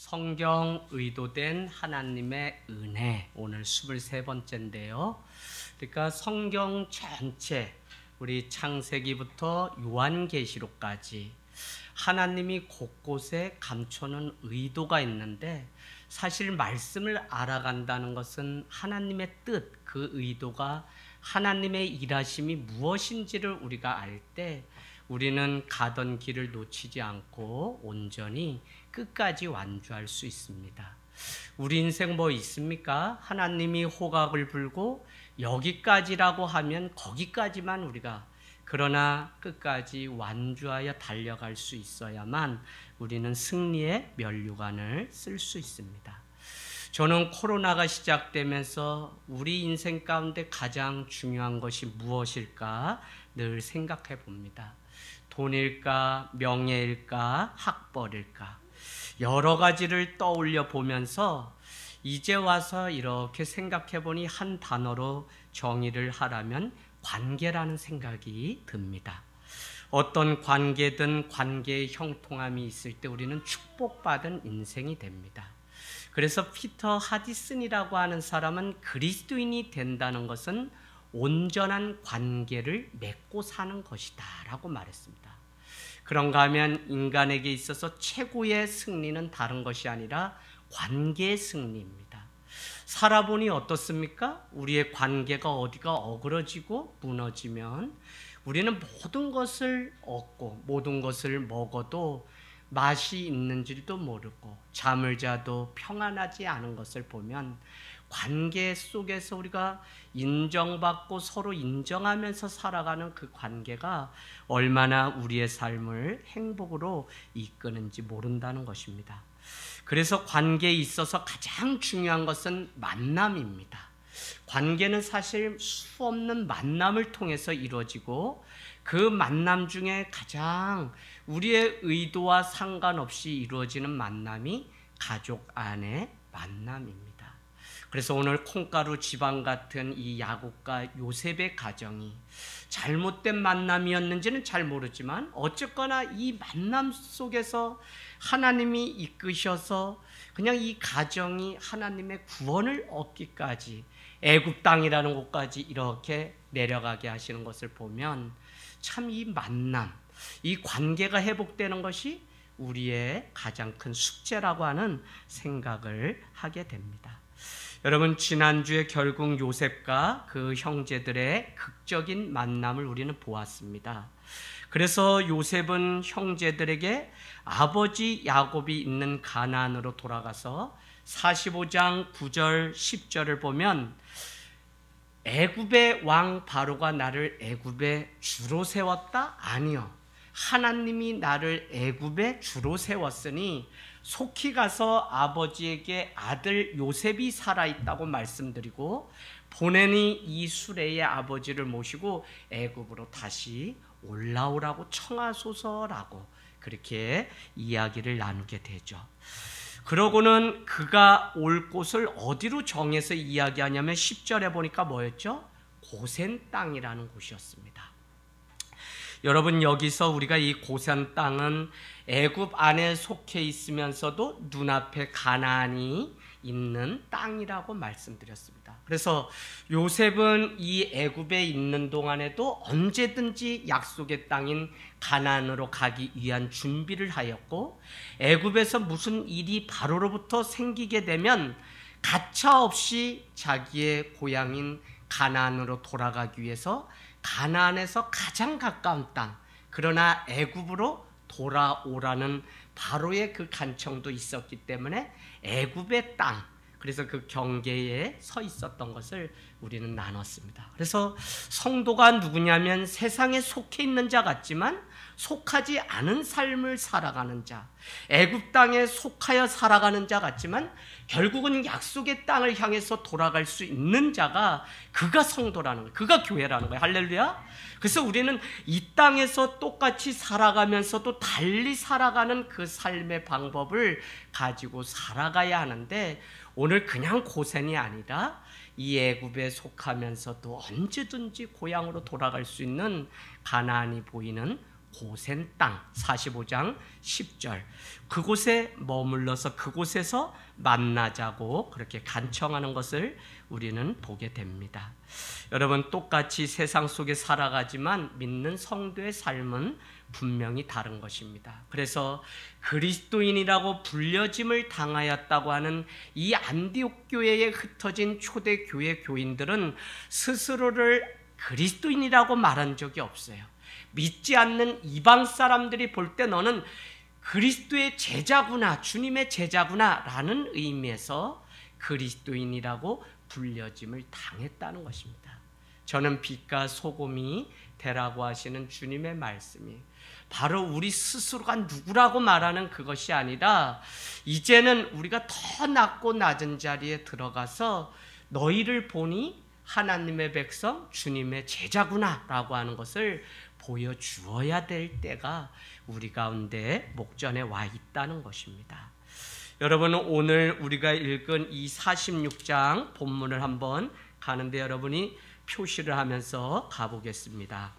성경 의도된 하나님의 은혜, 오늘 23번째인데요. 그러니까 성경 전체, 우리 창세기부터 요한계시록까지 하나님이 곳곳에 감춰놓은 의도가 있는데, 사실 말씀을 알아간다는 것은 하나님의 뜻, 그 의도가 하나님의 일하심이 무엇인지를 우리가 알 때 우리는 가던 길을 놓치지 않고 온전히 끝까지 완주할 수 있습니다. 우리 인생 뭐 있습니까? 하나님이 호각을 불고 여기까지라고 하면 거기까지만 우리가, 그러나 끝까지 완주하여 달려갈 수 있어야만 우리는 승리의 면류관을 쓸 수 있습니다. 저는 코로나가 시작되면서 우리 인생 가운데 가장 중요한 것이 무엇일까 늘 생각해 봅니다. 돈일까, 명예일까, 학벌일까, 여러 가지를 떠올려 보면서 이제 와서 이렇게 생각해 보니 한 단어로 정의를 하라면 관계라는 생각이 듭니다. 어떤 관계든 관계의 형통함이 있을 때 우리는 축복받은 인생이 됩니다. 그래서 피터 하디슨이라고 하는 사람은 그리스도인이 된다는 것은 온전한 관계를 맺고 사는 것이다 라고 말했습니다. 그런가 하면 인간에게 있어서 최고의 승리는 다른 것이 아니라 관계의 승리입니다. 살아보니 어떻습니까? 우리의 관계가 어디가 어그러지고 무너지면 우리는 모든 것을 얻고 모든 것을 먹어도 맛이 있는 줄도 모르고 잠을 자도 평안하지 않은 것을 보면, 관계 속에서 우리가 인정받고 서로 인정하면서 살아가는 그 관계가 얼마나 우리의 삶을 행복으로 이끄는지 모른다는 것입니다. 그래서 관계에 있어서 가장 중요한 것은 만남입니다. 관계는 사실 수없는 만남을 통해서 이루어지고, 그 만남 중에 가장 우리의 의도와 상관없이 이루어지는 만남이 가족 안의 만남입니다. 그래서 오늘 콩가루 지방 같은 이 야곱과 요셉의 가정이 잘못된 만남이었는지는 잘 모르지만 어쨌거나 이 만남 속에서 하나님이 이끄셔서 그냥 이 가정이 하나님의 구원을 얻기까지 애굽 땅이라는 곳까지 이렇게 내려가게 하시는 것을 보면 참 이 만남, 이 관계가 회복되는 것이 우리의 가장 큰 숙제라고 하는 생각을 하게 됩니다. 여러분, 지난주에 결국 요셉과 그 형제들의 극적인 만남을 우리는 보았습니다. 그래서 요셉은 형제들에게 아버지 야곱이 있는 가나안으로 돌아가서 45장 9절 10절을 보면, 애굽의 왕 바로가 나를 애굽의 주로 세웠다? 아니요. 하나님이 나를 애굽의 주로 세웠으니 속히 가서 아버지에게 아들 요셉이 살아있다고 말씀드리고 보내니 이 수레의 아버지를 모시고 애굽으로 다시 올라오라고 청하소서라고 그렇게 이야기를 나누게 되죠. 그러고는 그가 올 곳을 어디로 정해서 이야기하냐면 10절에 보니까 뭐였죠? 고센 땅이라는 곳이었습니다. 여러분, 여기서 우리가 이 고센 땅은 애굽 안에 속해 있으면서도 눈앞에 가나안이 있는 땅이라고 말씀드렸습니다. 그래서 요셉은 이 애굽에 있는 동안에도 언제든지 약속의 땅인 가나안으로 가기 위한 준비를 하였고, 애굽에서 무슨 일이 바로로부터 생기게 되면 가차없이 자기의 고향인 가나안으로 돌아가기 위해서 가나안에서 가장 가까운 땅, 그러나 애굽으로 돌아오라는 바로의 그 간청도 있었기 때문에 애굽의 땅, 그래서 그 경계에 서 있었던 것을 우리는 나눴습니다. 그래서 성도가 누구냐면 세상에 속해 있는 자 같지만 속하지 않은 삶을 살아가는 자, 애굽 땅에 속하여 살아가는 자 같지만 결국은 약속의 땅을 향해서 돌아갈 수 있는 자가, 그가 성도라는 거예요. 그가 교회라는 거예요. 할렐루야. 그래서 우리는 이 땅에서 똑같이 살아가면서도 달리 살아가는 그 삶의 방법을 가지고 살아가야 하는데, 오늘 그냥 고센이 아니라 이 애굽에 속하면서도 언제든지 고향으로 돌아갈 수 있는 가나안이 보이는 고센 땅 45장 10절 그곳에 머물러서 그곳에서 만나자고 그렇게 간청하는 것을 우리는 보게 됩니다. 여러분, 똑같이 세상 속에 살아가지만 믿는 성도의 삶은 분명히 다른 것입니다. 그래서 그리스도인이라고 불려짐을 당하였다고 하는 이 안디옥 교회에 흩어진 초대 교회 교인들은 스스로를 그리스도인이라고 말한 적이 없어요. 믿지 않는 이방 사람들이 볼 때 너는 그리스도의 제자구나, 주님의 제자구나 라는 의미에서 그리스도인이라고 불려짐을 당했다는 것입니다. 저는 빛과 소금이 되라고 하시는 주님의 말씀이 바로 우리 스스로가 누구라고 말하는 그것이 아니라 이제는 우리가 더 낮고 낮은 자리에 들어가서 너희를 보니 하나님의 백성, 주님의 제자구나 라고 하는 것을 보여주어야 될 때가 우리 가운데 목전에 와 있다는 것입니다. 여러분, 오늘 우리가 읽은 이 46장 본문을 한번 가는데 여러분이 표시를 하면서 가보겠습니다.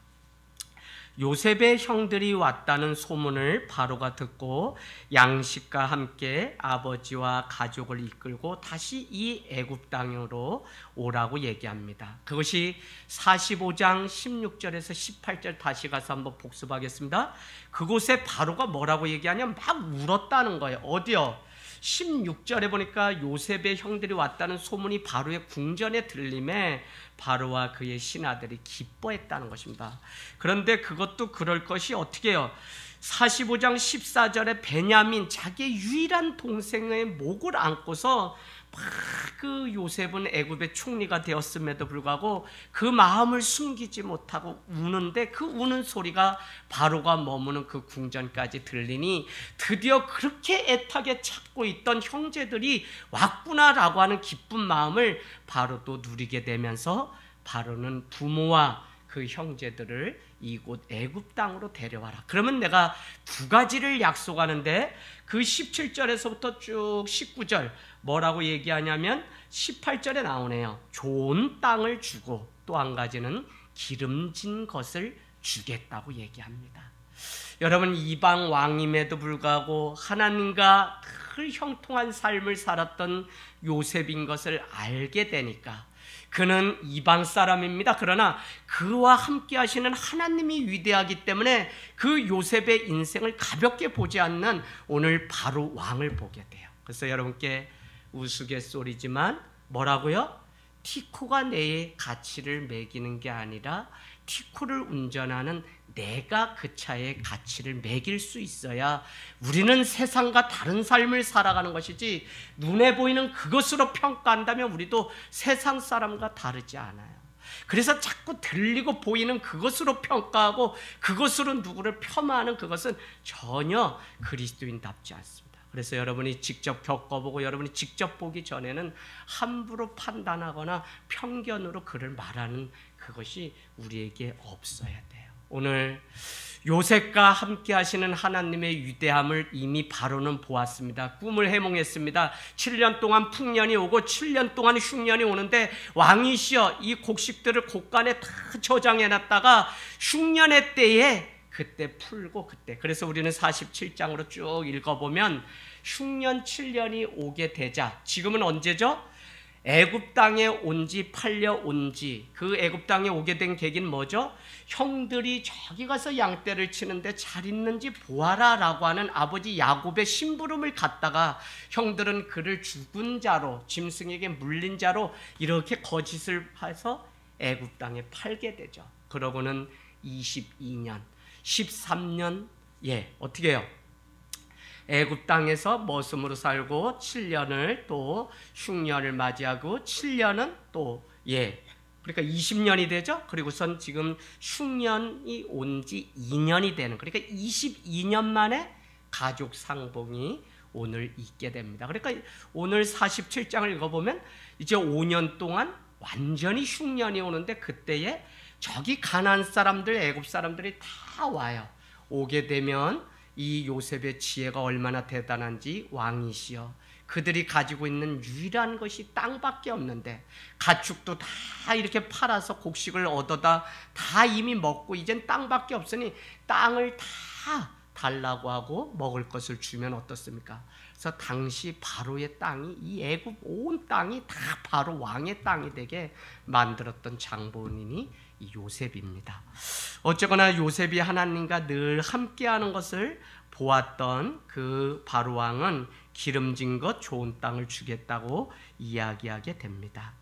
요셉의 형들이 왔다는 소문을 바로가 듣고 양식과 함께 아버지와 가족을 이끌고 다시 이 애굽 땅으로 오라고 얘기합니다. 그것이 45장 16절에서 18절 다시 가서 한번 복습하겠습니다. 그곳에 바로가 뭐라고 얘기하냐면 막 울었다는 거예요. 어디요? 16절에 보니까 요셉의 형들이 왔다는 소문이 바로의 궁전에 들림에 바로와 그의 신하들이 기뻐했다는 것입니다. 그런데 그것도 그럴 것이 어떻게 해요? 45장 14절에 베냐민 자기의 유일한 동생의 목을 안고서 막 그 요셉은 애굽의 총리가 되었음에도 불구하고 그 마음을 숨기지 못하고 우는데 그 우는 소리가 바로가 머무는 그 궁전까지 들리니 드디어 그렇게 애타게 찾고 있던 형제들이 왔구나라고 하는 기쁜 마음을 바로도 누리게 되면서 바로는 부모와 그 형제들을 이곳 애굽 땅으로 데려와라. 그러면 내가 두 가지를 약속하는데 그 17절에서부터 쭉 19절 뭐라고 얘기하냐면 18절에 나오네요. 좋은 땅을 주고 또 한 가지는 기름진 것을 주겠다고 얘기합니다. 여러분, 이방 왕임에도 불구하고 하나님과 늘 형통한 삶을 살았던 요셉인 것을 알게 되니까 그는 이방 사람입니다. 그러나 그와 함께 하시는 하나님이 위대하기 때문에 그 요셉의 인생을 가볍게 보지 않는 오늘 바로 왕을 보게 돼요. 그래서 여러분께 우스갯소리지만 뭐라고요? 티코가 내 가치를 매기는 게 아니라 티코를 운전하는 내가 그 차의 가치를 매길 수 있어야 우리는 세상과 다른 삶을 살아가는 것이지 눈에 보이는 그것으로 평가한다면 우리도 세상 사람과 다르지 않아요. 그래서 자꾸 들리고 보이는 그것으로 평가하고 그것으로 누구를 폄하하는 그것은 전혀 그리스도인답지 않습니다. 그래서 여러분이 직접 겪어보고 여러분이 직접 보기 전에는 함부로 판단하거나 편견으로 그를 말하는 그것이 우리에게 없어야 돼요. 오늘 요셉과 함께 하시는 하나님의 위대함을 이미 바로는 보았습니다. 꿈을 해몽했습니다. 7년 동안 풍년이 오고 7년 동안 흉년이 오는데 왕이시여 이 곡식들을 곡간에 다 저장해놨다가 흉년의 때에 그때 풀고 그때 그래서 우리는 47장으로 쭉 읽어보면 흉년 7년이 오게 되자 지금은 언제죠? 애굽 땅에 온지 8년 온지 그 애굽 땅에 오게 된 계기는 뭐죠? 형들이 저기 가서 양떼를 치는데 잘 있는지 보아라 라고 하는 아버지 야곱의 심부름을 갖다가 형들은 그를 죽은 자로 짐승에게 물린 자로 이렇게 거짓을 해서 애굽 땅에 팔게 되죠. 그러고는 22년 13년 어떻게 해요? 애굽 땅에서 머슴으로 살고 7년을 또 흉년을 맞이하고 7년은 또 그러니까 20년이 되죠. 그리고선 지금 흉년이 온 지 2년이 되는 그러니까 22년 만에 가족 상봉이 오늘 있게 됩니다. 그러니까 오늘 47장을 읽어보면 이제 5년 동안 완전히 흉년이 오는데 그때에 저기 가나안 사람들 애굽 사람들이 다 와요. 오게 되면 이 요셉의 지혜가 얼마나 대단한지 왕이시여 그들이 가지고 있는 유일한 것이 땅밖에 없는데 가축도 다 이렇게 팔아서 곡식을 얻어다 다 이미 먹고 이젠 땅밖에 없으니 땅을 다 달라고 하고 먹을 것을 주면 어떻습니까? 그래서 당시 바로의 땅이 이 애굽 온 땅이 다 바로 왕의 땅이 되게 만들었던 장본인이 이 요셉입니다. 어쨌거나 요셉이 하나님과 늘 함께하는 것을 보았던 그 바로 왕은 기름진 것 좋은 땅을 주겠다고 이야기하게 됩니다.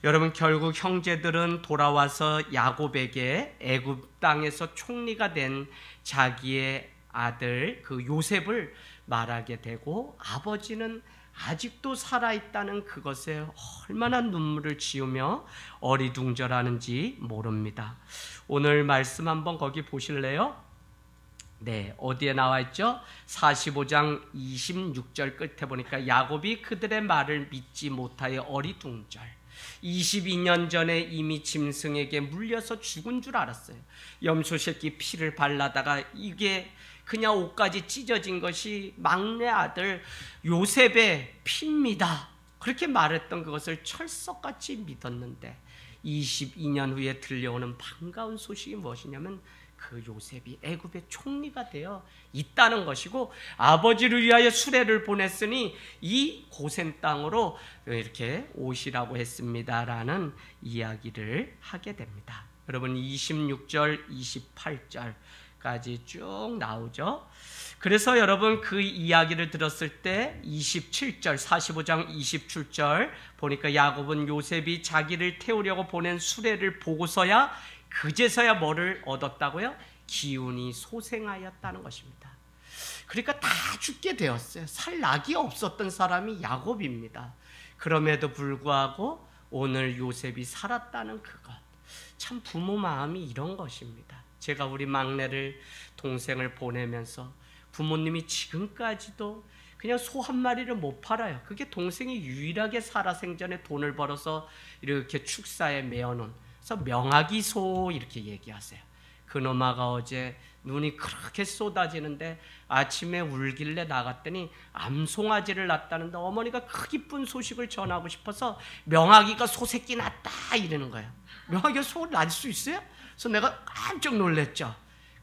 여러분, 결국 형제들은 돌아와서 야곱에게 애굽 땅에서 총리가 된 자기의 아들 그 요셉을 말하게 되고, 아버지는 아직도 살아있다는 그것에 얼마나 눈물을 지으며 어리둥절하는지 모릅니다. 오늘 말씀 한번 거기 보실래요? 네, 어디에 나와 있죠? 45장 26절 끝에 보니까 야곱이 그들의 말을 믿지 못하여 어리둥절. 22년 전에 이미 짐승에게 물려서 죽은 줄 알았어요. 염소 새끼 피를 발라다가 이게 그냥 옷까지 찢어진 것이 막내 아들 요셉의 피입니다. 그렇게 말했던 그것을 철석같이 믿었는데 22년 후에 들려오는 반가운 소식이 무엇이냐면 그 요셉이 애굽의 총리가 되어 있다는 것이고, 아버지를 위하여 수레를 보냈으니 이 고센 땅으로 이렇게 오시라고 했습니다라는 이야기를 하게 됩니다. 여러분, 26절 28절까지 쭉 나오죠. 그래서 여러분, 그 이야기를 들었을 때 27절 45장 27절 보니까 야곱은 요셉이 자기를 태우려고 보낸 수레를 보고서야 그제서야 뭐를 얻었다고요? 기운이 소생하였다는 것입니다. 그러니까 다 죽게 되었어요. 살 낙이 없었던 사람이 야곱입니다. 그럼에도 불구하고 오늘 요셉이 살았다는 그것, 참 부모 마음이 이런 것입니다. 제가 우리 막내를 동생을 보내면서 부모님이 지금까지도 그냥 소 한 마리를 못 팔아요. 그게 동생이 유일하게 살아생전에 돈을 벌어서 이렇게 축사에 메어놓은, 그래서 명아기소 이렇게 얘기하세요. 그놈아가 어제 눈이 그렇게 쏟아지는데 아침에 울길래 나갔더니 암송아지를 낳았다는데 어머니가 그 기쁜 소식을 전하고 싶어서 명아기가 소새끼 낳았다 이러는 거예요. 명아기가 소를 낳을 수 있어요? 그래서 내가 깜짝 놀랐죠.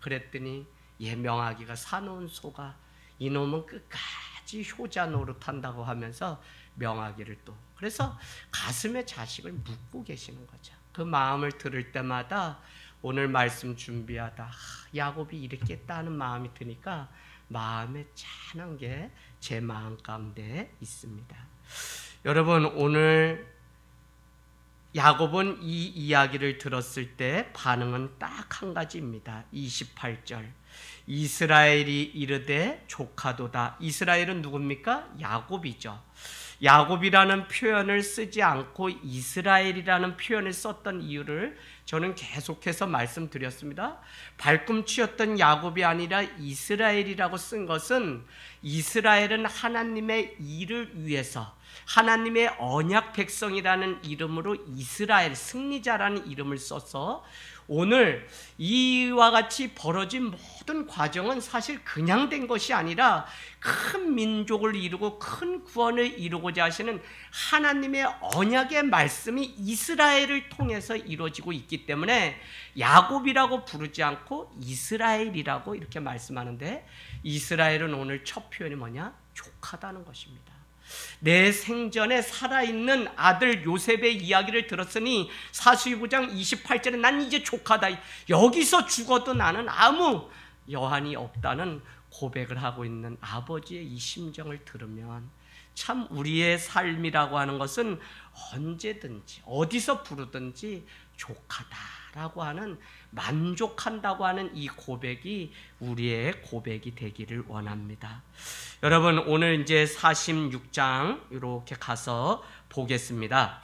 그랬더니 명아기가 사놓은 소가 이놈은 끝까지 효자 노릇한다고 하면서 명아기를 또, 그래서 가슴에 자식을 묻고 계시는 거죠. 그 마음을 들을 때마다 오늘 말씀 준비하다 야곱이 이랬겠다 하는 마음이 드니까 마음에 짠한 게 제 마음 가운데 있습니다. 여러분, 오늘 야곱은 이 이야기를 들었을 때 반응은 딱 한 가지입니다. 28절 이스라엘이 이르되 조카도다. 이스라엘은 누굽니까? 야곱이죠. 야곱이라는 표현을 쓰지 않고 이스라엘이라는 표현을 썼던 이유를 저는 계속해서 말씀드렸습니다. 발꿈치였던 야곱이 아니라 이스라엘이라고 쓴 것은, 이스라엘은 하나님의 일을 위해서 하나님의 언약 백성이라는 이름으로 이스라엘, 승리자라는 이름을 써서 오늘 이와 같이 벌어진 모든 과정은 사실 그냥 된 것이 아니라 큰 민족을 이루고 큰 구원을 이루고자 하시는 하나님의 언약의 말씀이 이스라엘을 통해서 이루어지고 있기 때문에 야곱이라고 부르지 않고 이스라엘이라고 이렇게 말씀하는데, 이스라엘은 오늘 첫 표현이 뭐냐? 조카다는 것입니다. 내 생전에 살아있는 아들 요셉의 이야기를 들었으니 42장 28절에 난 이제 조카다. 여기서 죽어도 나는 아무 여한이 없다는 고백을 하고 있는 아버지의 이 심정을 들으면 참 우리의 삶이라고 하는 것은 언제든지 어디서 부르든지 조카다라고 하는, 만족한다고 하는 이 고백이 우리의 고백이 되기를 원합니다. 여러분, 오늘 이제 46장 이렇게 가서 보겠습니다.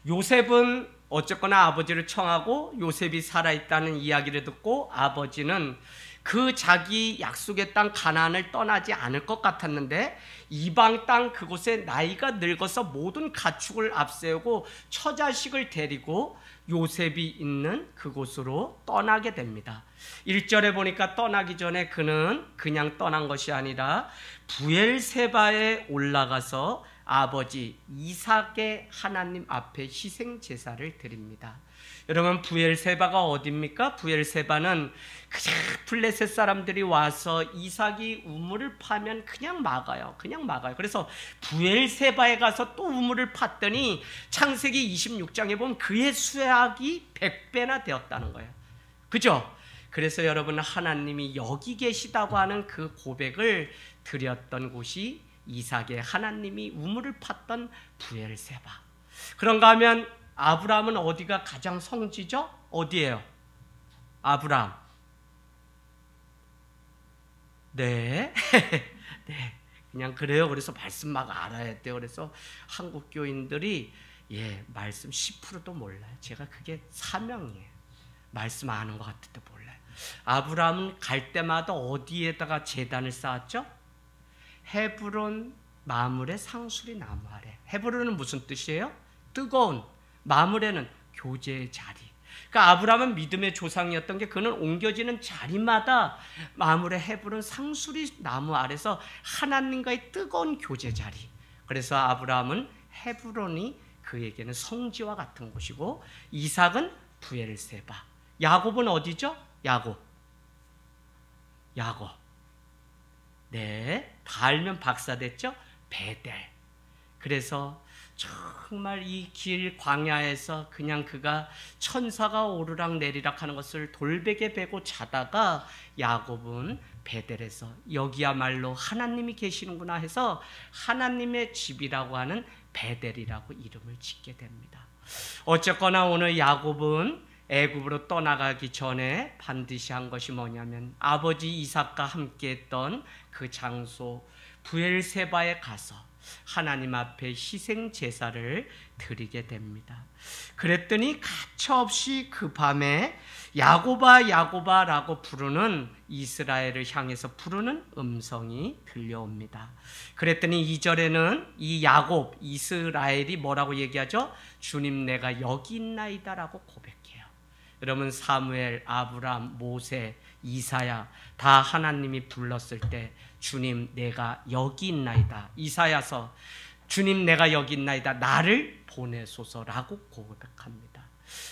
요셉은 어쨌거나 아버지를 청하고 요셉이 살아있다는 이야기를 듣고 아버지는 그 자기 약속의 땅 가나안을 떠나지 않을 것 같았는데 이방 땅 그곳에 나이가 늙어서 모든 가축을 앞세우고 처자식을 데리고 요셉이 있는 그곳으로 떠나게 됩니다. 1절에 보니까 떠나기 전에 그는 그냥 떠난 것이 아니라 부엘세바에 올라가서 아버지 이삭의 하나님 앞에 희생 제사를 드립니다. 여러분, 부엘세바가 어디입니까? 부엘세바는 그냥 블레셋 사람들이 와서 이삭이 우물을 파면 그냥 막아요. 그래서 부엘세바에 가서 또 우물을 팠더니 창세기 26장에 보면 그의 수확이 100배나 되었다는 거예요. 그죠? 그래서 여러분, 하나님이 여기 계시다고 하는 그 고백을 드렸던 곳이 이삭의 하나님이 우물을 팠던 부엘세바. 그런가 하면 아브라함은 어디가 가장 성지죠? 어디예요? 아브라함. 네. 네. 그냥 그래요. 그래서 말씀 막 알아야 돼요. 그래서 한국 교인들이 말씀 10%도 몰라요. 제가 그게 사명이에요. 말씀 아는 것 같은데 몰라요. 아브라함은 갈 때마다 어디에다가 제단을 쌓았죠? 헤브론 마물의 상수리 나무 아래. 헤브론은 무슨 뜻이에요? 뜨거운. 마물에는 교제의 자리. 그러니까 아브라함은 믿음의 조상이었던 게 그는 옮겨지는 자리마다 마물의 헤브론 상수리 나무 아래서 하나님과의 뜨거운 교제 자리. 그래서 아브라함은 헤브론이 그에게는 성지와 같은 곳이고 이삭은 부엘세바. 야곱은 어디죠? 야곱. 네, 다 알면 박사 됐죠? 베델. 그래서 정말 이 길 광야에서 그냥 그가 천사가 오르락 내리락 하는 것을 돌베개 베고 자다가 야곱은 베델에서 여기야말로 하나님이 계시는구나 해서 하나님의 집이라고 하는 베델이라고 이름을 짓게 됩니다. 어쨌거나 오늘 야곱은 애굽으로 떠나가기 전에 반드시 한 것이 뭐냐면 아버지 이삭과 함께했던 그 장소 부엘세바에 가서 하나님 앞에 희생 제사를 드리게 됩니다. 그랬더니 가차없이 그 밤에 야곱아 야곱아라고 부르는 이스라엘을 향해서 부르는 음성이 들려옵니다. 그랬더니 2절에는 이 야곱 이스라엘이 뭐라고 얘기하죠? 주님 내가 여기 있나이다라고 고백해요. 여러분, 사무엘, 아브람, 모세, 이사야 다 하나님이 불렀을 때 주님 내가 여기 있나이다. 이사야서 주님 내가 여기 있나이다. 나를 보내소서라고 고백합니다.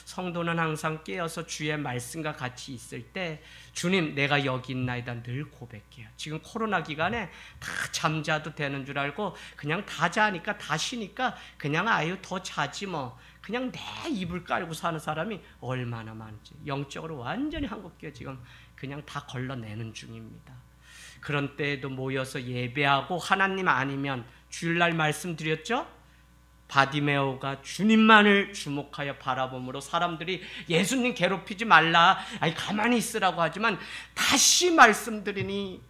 성도는 항상 깨어서 주의 말씀과 같이 있을 때 주님 내가 여기 있나이다 늘 고백해요. 지금 코로나 기간에 다 잠자도 되는 줄 알고 그냥 다 자니까 다 쉬니까 그냥 아유 더 자지 뭐 그냥 내 이불 깔고 사는 사람이 얼마나 많은지 영적으로 완전히 한국교회 지금 그냥 다 걸러내는 중입니다. 그런 때에도 모여서 예배하고 하나님 아니면 주일날 말씀드렸죠? 바디메오가 주님만을 주목하여 바라봄으로 사람들이 예수님 괴롭히지 말라 아니 가만히 있으라고 하지만 다시 말씀드리니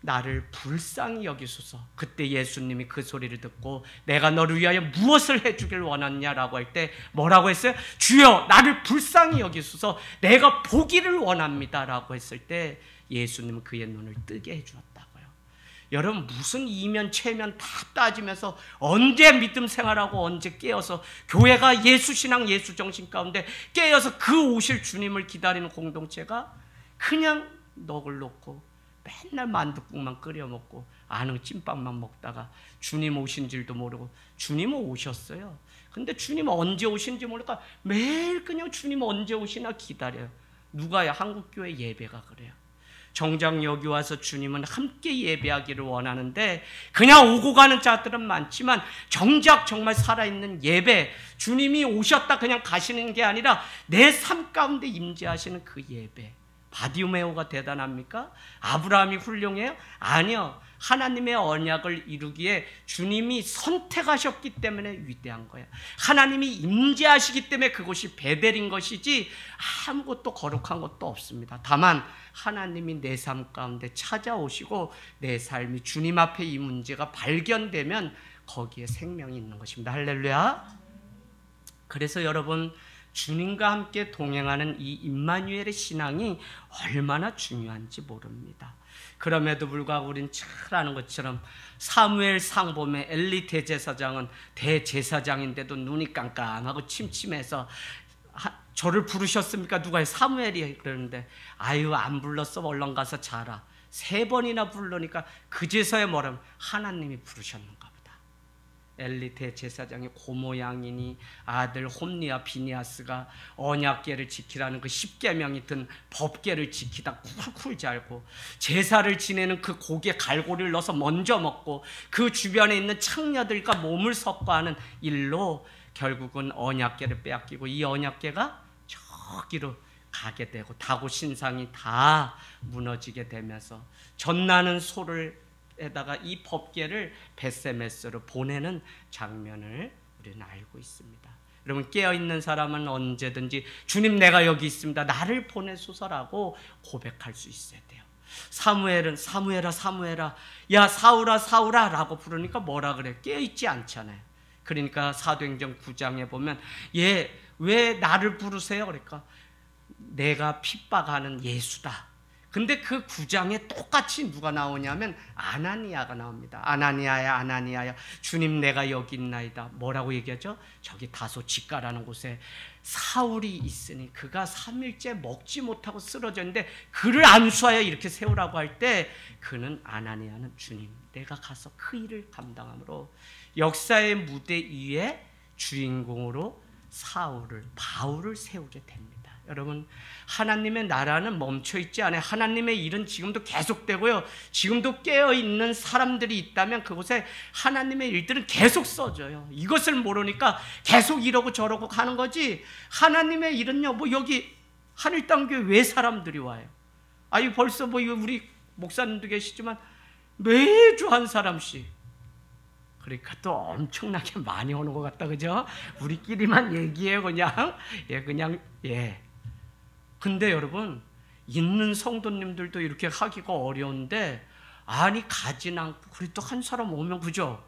나를 불쌍히 여기소서. 그때 예수님이 그 소리를 듣고 내가 너를 위하여 무엇을 해주길 원하냐라고 할 때 뭐라고 했어요? 주여 나를 불쌍히 여기소서 내가 보기를 원합니다라고 했을 때 예수님은 그의 눈을 뜨게 해주었다고요. 여러분 무슨 이면 최면 다 따지면서 언제 믿음 생활하고 언제 깨어서 교회가 예수신앙 예수정신 가운데 깨어서 그 오실 주님을 기다리는 공동체가 그냥 넋을 놓고 맨날 만둣국만 끓여 먹고 안흥 찐빵만 먹다가 주님 오신 줄도 모르고 주님은 오셨어요. 근데 주님 언제 오신지 모르니까 매일 그냥 주님 언제 오시나 기다려요. 누가야 한국교회 예배가 그래요. 정작 여기 와서 주님은 함께 예배하기를 원하는데 그냥 오고 가는 자들은 많지만 정작 정말 살아있는 예배 주님이 오셨다 그냥 가시는 게 아니라 내 삶 가운데 임재하시는 그 예배 바디메오가 대단합니까? 아브라함이 훌륭해요? 아니요. 하나님의 언약을 이루기에 주님이 선택하셨기 때문에 위대한 거예요. 하나님이 임재하시기 때문에 그곳이 베델인 것이지 아무것도 거룩한 것도 없습니다. 다만 하나님이 내 삶 가운데 찾아오시고 내 삶이 주님 앞에 이 문제가 발견되면 거기에 생명이 있는 것입니다. 할렐루야. 그래서 여러분 주님과 함께 동행하는 이 임마누엘의 신앙이 얼마나 중요한지 모릅니다. 그럼에도 불구하고 우리는 잘 아는 것처럼 사무엘 상봄에 엘리 대제사장은 대제사장인데도 눈이 깜깜하고 침침해서 저를 부르셨습니까? 누가 사무엘이 그러는데 아유 안 불렀어 얼른 가서 자라. 3번이나 부르니까 그제서야 뭐라면 하나님이 부르셨는가 보다. 엘리 대제사장이 고모양이니 아들 홈리와 비니아스가 언약궤를 지키라는 그 10계명이 든 법궤를 지키다 쿨쿨 잘고 제사를 지내는 그 고기에 갈고리를 넣어서 먼저 먹고 그 주변에 있는 창녀들과 몸을 섞어하는 일로 결국은 언약궤를 빼앗기고 이 언약궤가 저기로 가게 되고 다고 신상이 다 무너지게 되면서 전나는 소를 에다가 이 법궤를 벳세메스로 보내는 장면을 우리는 알고 있습니다. 여러분 깨어있는 사람은 언제든지 주님 내가 여기 있습니다. 나를 보내소서라고 고백할 수 있어야 돼요. 사무엘은 사무엘아 사무엘아 야 사울아 사울아 라고 부르니까 뭐라 그래? 깨어있지 않잖아요. 그러니까 사도행전 9장에 보면 얘 왜 나를 부르세요? 그러니까 내가 핍박하는 예수다. 근데 그 9장에 똑같이 누가 나오냐면 아나니아가 나옵니다. 아나니아야 아나니아야 주님 내가 여기 있나이다. 뭐라고 얘기하죠? 저기 다소 직가라는 곳에 사울이 있으니 그가 3일째 먹지 못하고 쓰러졌는데 그를 안수하여 이렇게 세우라고 할 때 그는 아나니아는 주님 내가 가서 그 일을 감당함으로 역사의 무대 위에 주인공으로 바울을 세우게 됩니다. 여러분 하나님의 나라는 멈춰있지 않아요. 하나님의 일은 지금도 계속되고요. 지금도 깨어있는 사람들이 있다면 그곳에 하나님의 일들은 계속 써져요. 이것을 모르니까 계속 이러고 저러고 가는 거지 하나님의 일은요 뭐 여기 하늘땅교회 왜 사람들이 와요? 아유 벌써 뭐 우리 목사님도 계시지만 매주 한 사람씩 그러니까 또 엄청나게 많이 오는 것 같다 그죠? 우리끼리만 얘기해요 그냥 예. 근데 여러분 있는 성도님들도 이렇게 하기가 어려운데 아니 가진 않고 그래도 한 사람 오면 그죠?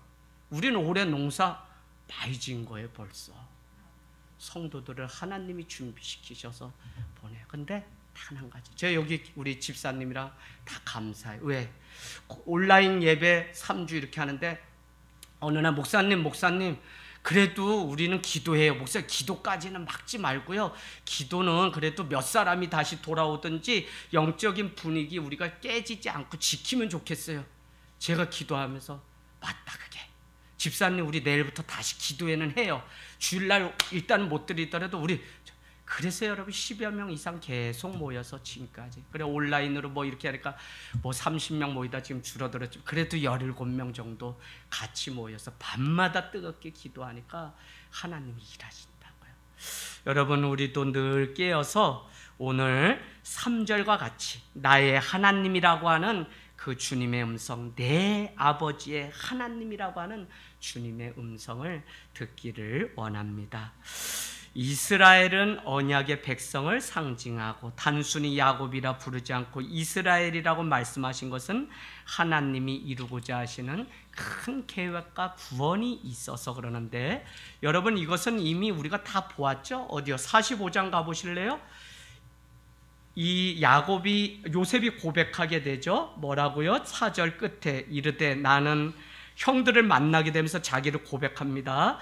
우리는 올해 농사 많이 지은 거예요 벌써. 성도들을 하나님이 준비시키셔서 보내요. 근데 단 한 가지 제가 여기 우리 집사님이랑 다 감사해요. 왜? 온라인 예배 3주 이렇게 하는데 어느 날 목사님 그래도 우리는 기도해요. 목사 기도까지는 막지 말고요. 기도는 그래도 몇 사람이 다시 돌아오든지 영적인 분위기 우리가 깨지지 않고 지키면 좋겠어요. 제가 기도하면서 맞다 그게. 집사님 우리 내일부터 다시 기도회는 해요. 주일날 일단 못 드리더라도 우리 그래서 여러분 10여 명 이상 계속 모여서 지금까지 그래 온라인으로 뭐 이렇게 하니까 뭐 30명 모이다 지금 줄어들었지만 그래도 17명 정도 같이 모여서 밤마다 뜨겁게 기도하니까 하나님이 일하신다고요. 여러분 우리도 늘 깨어서 오늘 3절과 같이 나의 하나님이라고 하는 그 주님의 음성 내 아버지의 하나님이라고 하는 주님의 음성을 듣기를 원합니다. 이스라엘은 언약의 백성을 상징하고 단순히 야곱이라 부르지 않고 이스라엘이라고 말씀하신 것은 하나님이 이루고자 하시는 큰 계획과 구원이 있어서 그러는데 여러분 이것은 이미 우리가 다 보았죠? 어디요? 45장 가보실래요? 이 요셉이 고백하게 되죠. 뭐라고요? 4절 끝에 이르되 나는 형들을 만나게 되면서 자기를 고백합니다.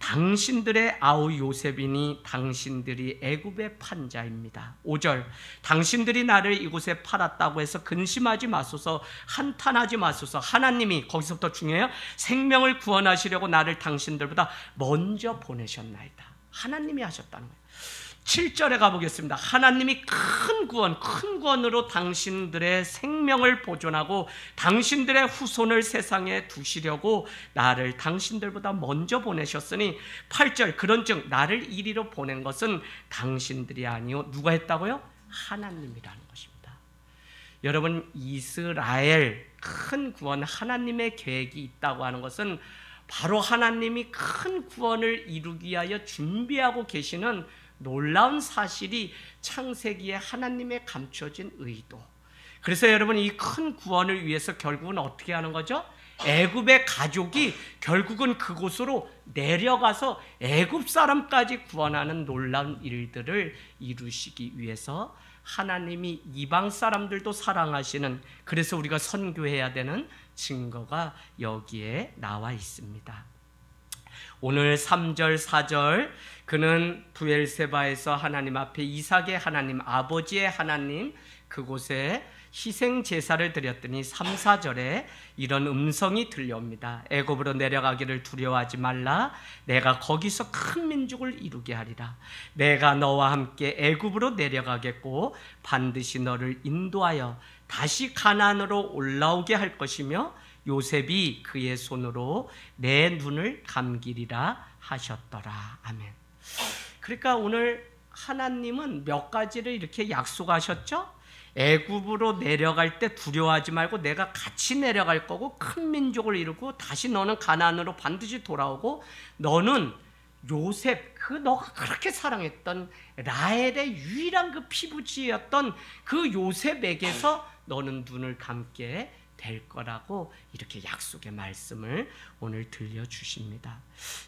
당신들의 아우 요셉이니 당신들이 애굽의 판자입니다. 5절 당신들이 나를 이곳에 팔았다고 해서 근심하지 마소서 한탄하지 마소서 하나님이 거기서부터 중요해요. 생명을 구원하시려고 나를 당신들보다 먼저 보내셨나이다. 하나님이 하셨다는 거예요. 7절에 가보겠습니다. 하나님이 큰 구원으로 당신들의 생명을 보존하고 당신들의 후손을 세상에 두시려고 나를 당신들보다 먼저 보내셨으니 8절 그런즉 나를 이리로 보낸 것은 당신들이 아니요 누가 했다고요? 하나님이라는 것입니다. 여러분 이스라엘 큰 구원 하나님의 계획이 있다고 하는 것은 바로 하나님이 큰 구원을 이루기 위하여 준비하고 계시는 놀라운 사실이 창세기에 하나님의 감춰진 의도. 그래서 여러분 이 큰 구원을 위해서 결국은 어떻게 하는 거죠? 애굽의 가족이 결국은 그곳으로 내려가서 애굽 사람까지 구원하는 놀라운 일들을 이루시기 위해서 하나님이 이방 사람들도 사랑하시는, 그래서 우리가 선교해야 되는 증거가 여기에 나와 있습니다. 오늘 3절 4절 그는 부엘세바에서 하나님 앞에 이삭의 하나님, 아버지의 하나님 그곳에 희생 제사를 드렸더니 3, 4절에 이런 음성이 들려옵니다. 애굽으로 내려가기를 두려워하지 말라. 내가 거기서 큰 민족을 이루게 하리라. 내가 너와 함께 애굽으로 내려가겠고 반드시 너를 인도하여 다시 가나안으로 올라오게 할 것이며 요셉이 그의 손으로 내 눈을 감기리라 하셨더라. 아멘. 그러니까 오늘 하나님은 몇 가지를 이렇게 약속하셨죠? 애굽으로 내려갈 때 두려워하지 말고 내가 같이 내려갈 거고 큰 민족을 이루고 다시 너는 가나안으로 반드시 돌아오고 너는 요셉, 그 너가 그렇게 사랑했던 라헬의 유일한 그 피부지였던 그 요셉에게서 너는 눈을 감게 될 거라고 이렇게 약속의 말씀을 오늘 들려주십니다.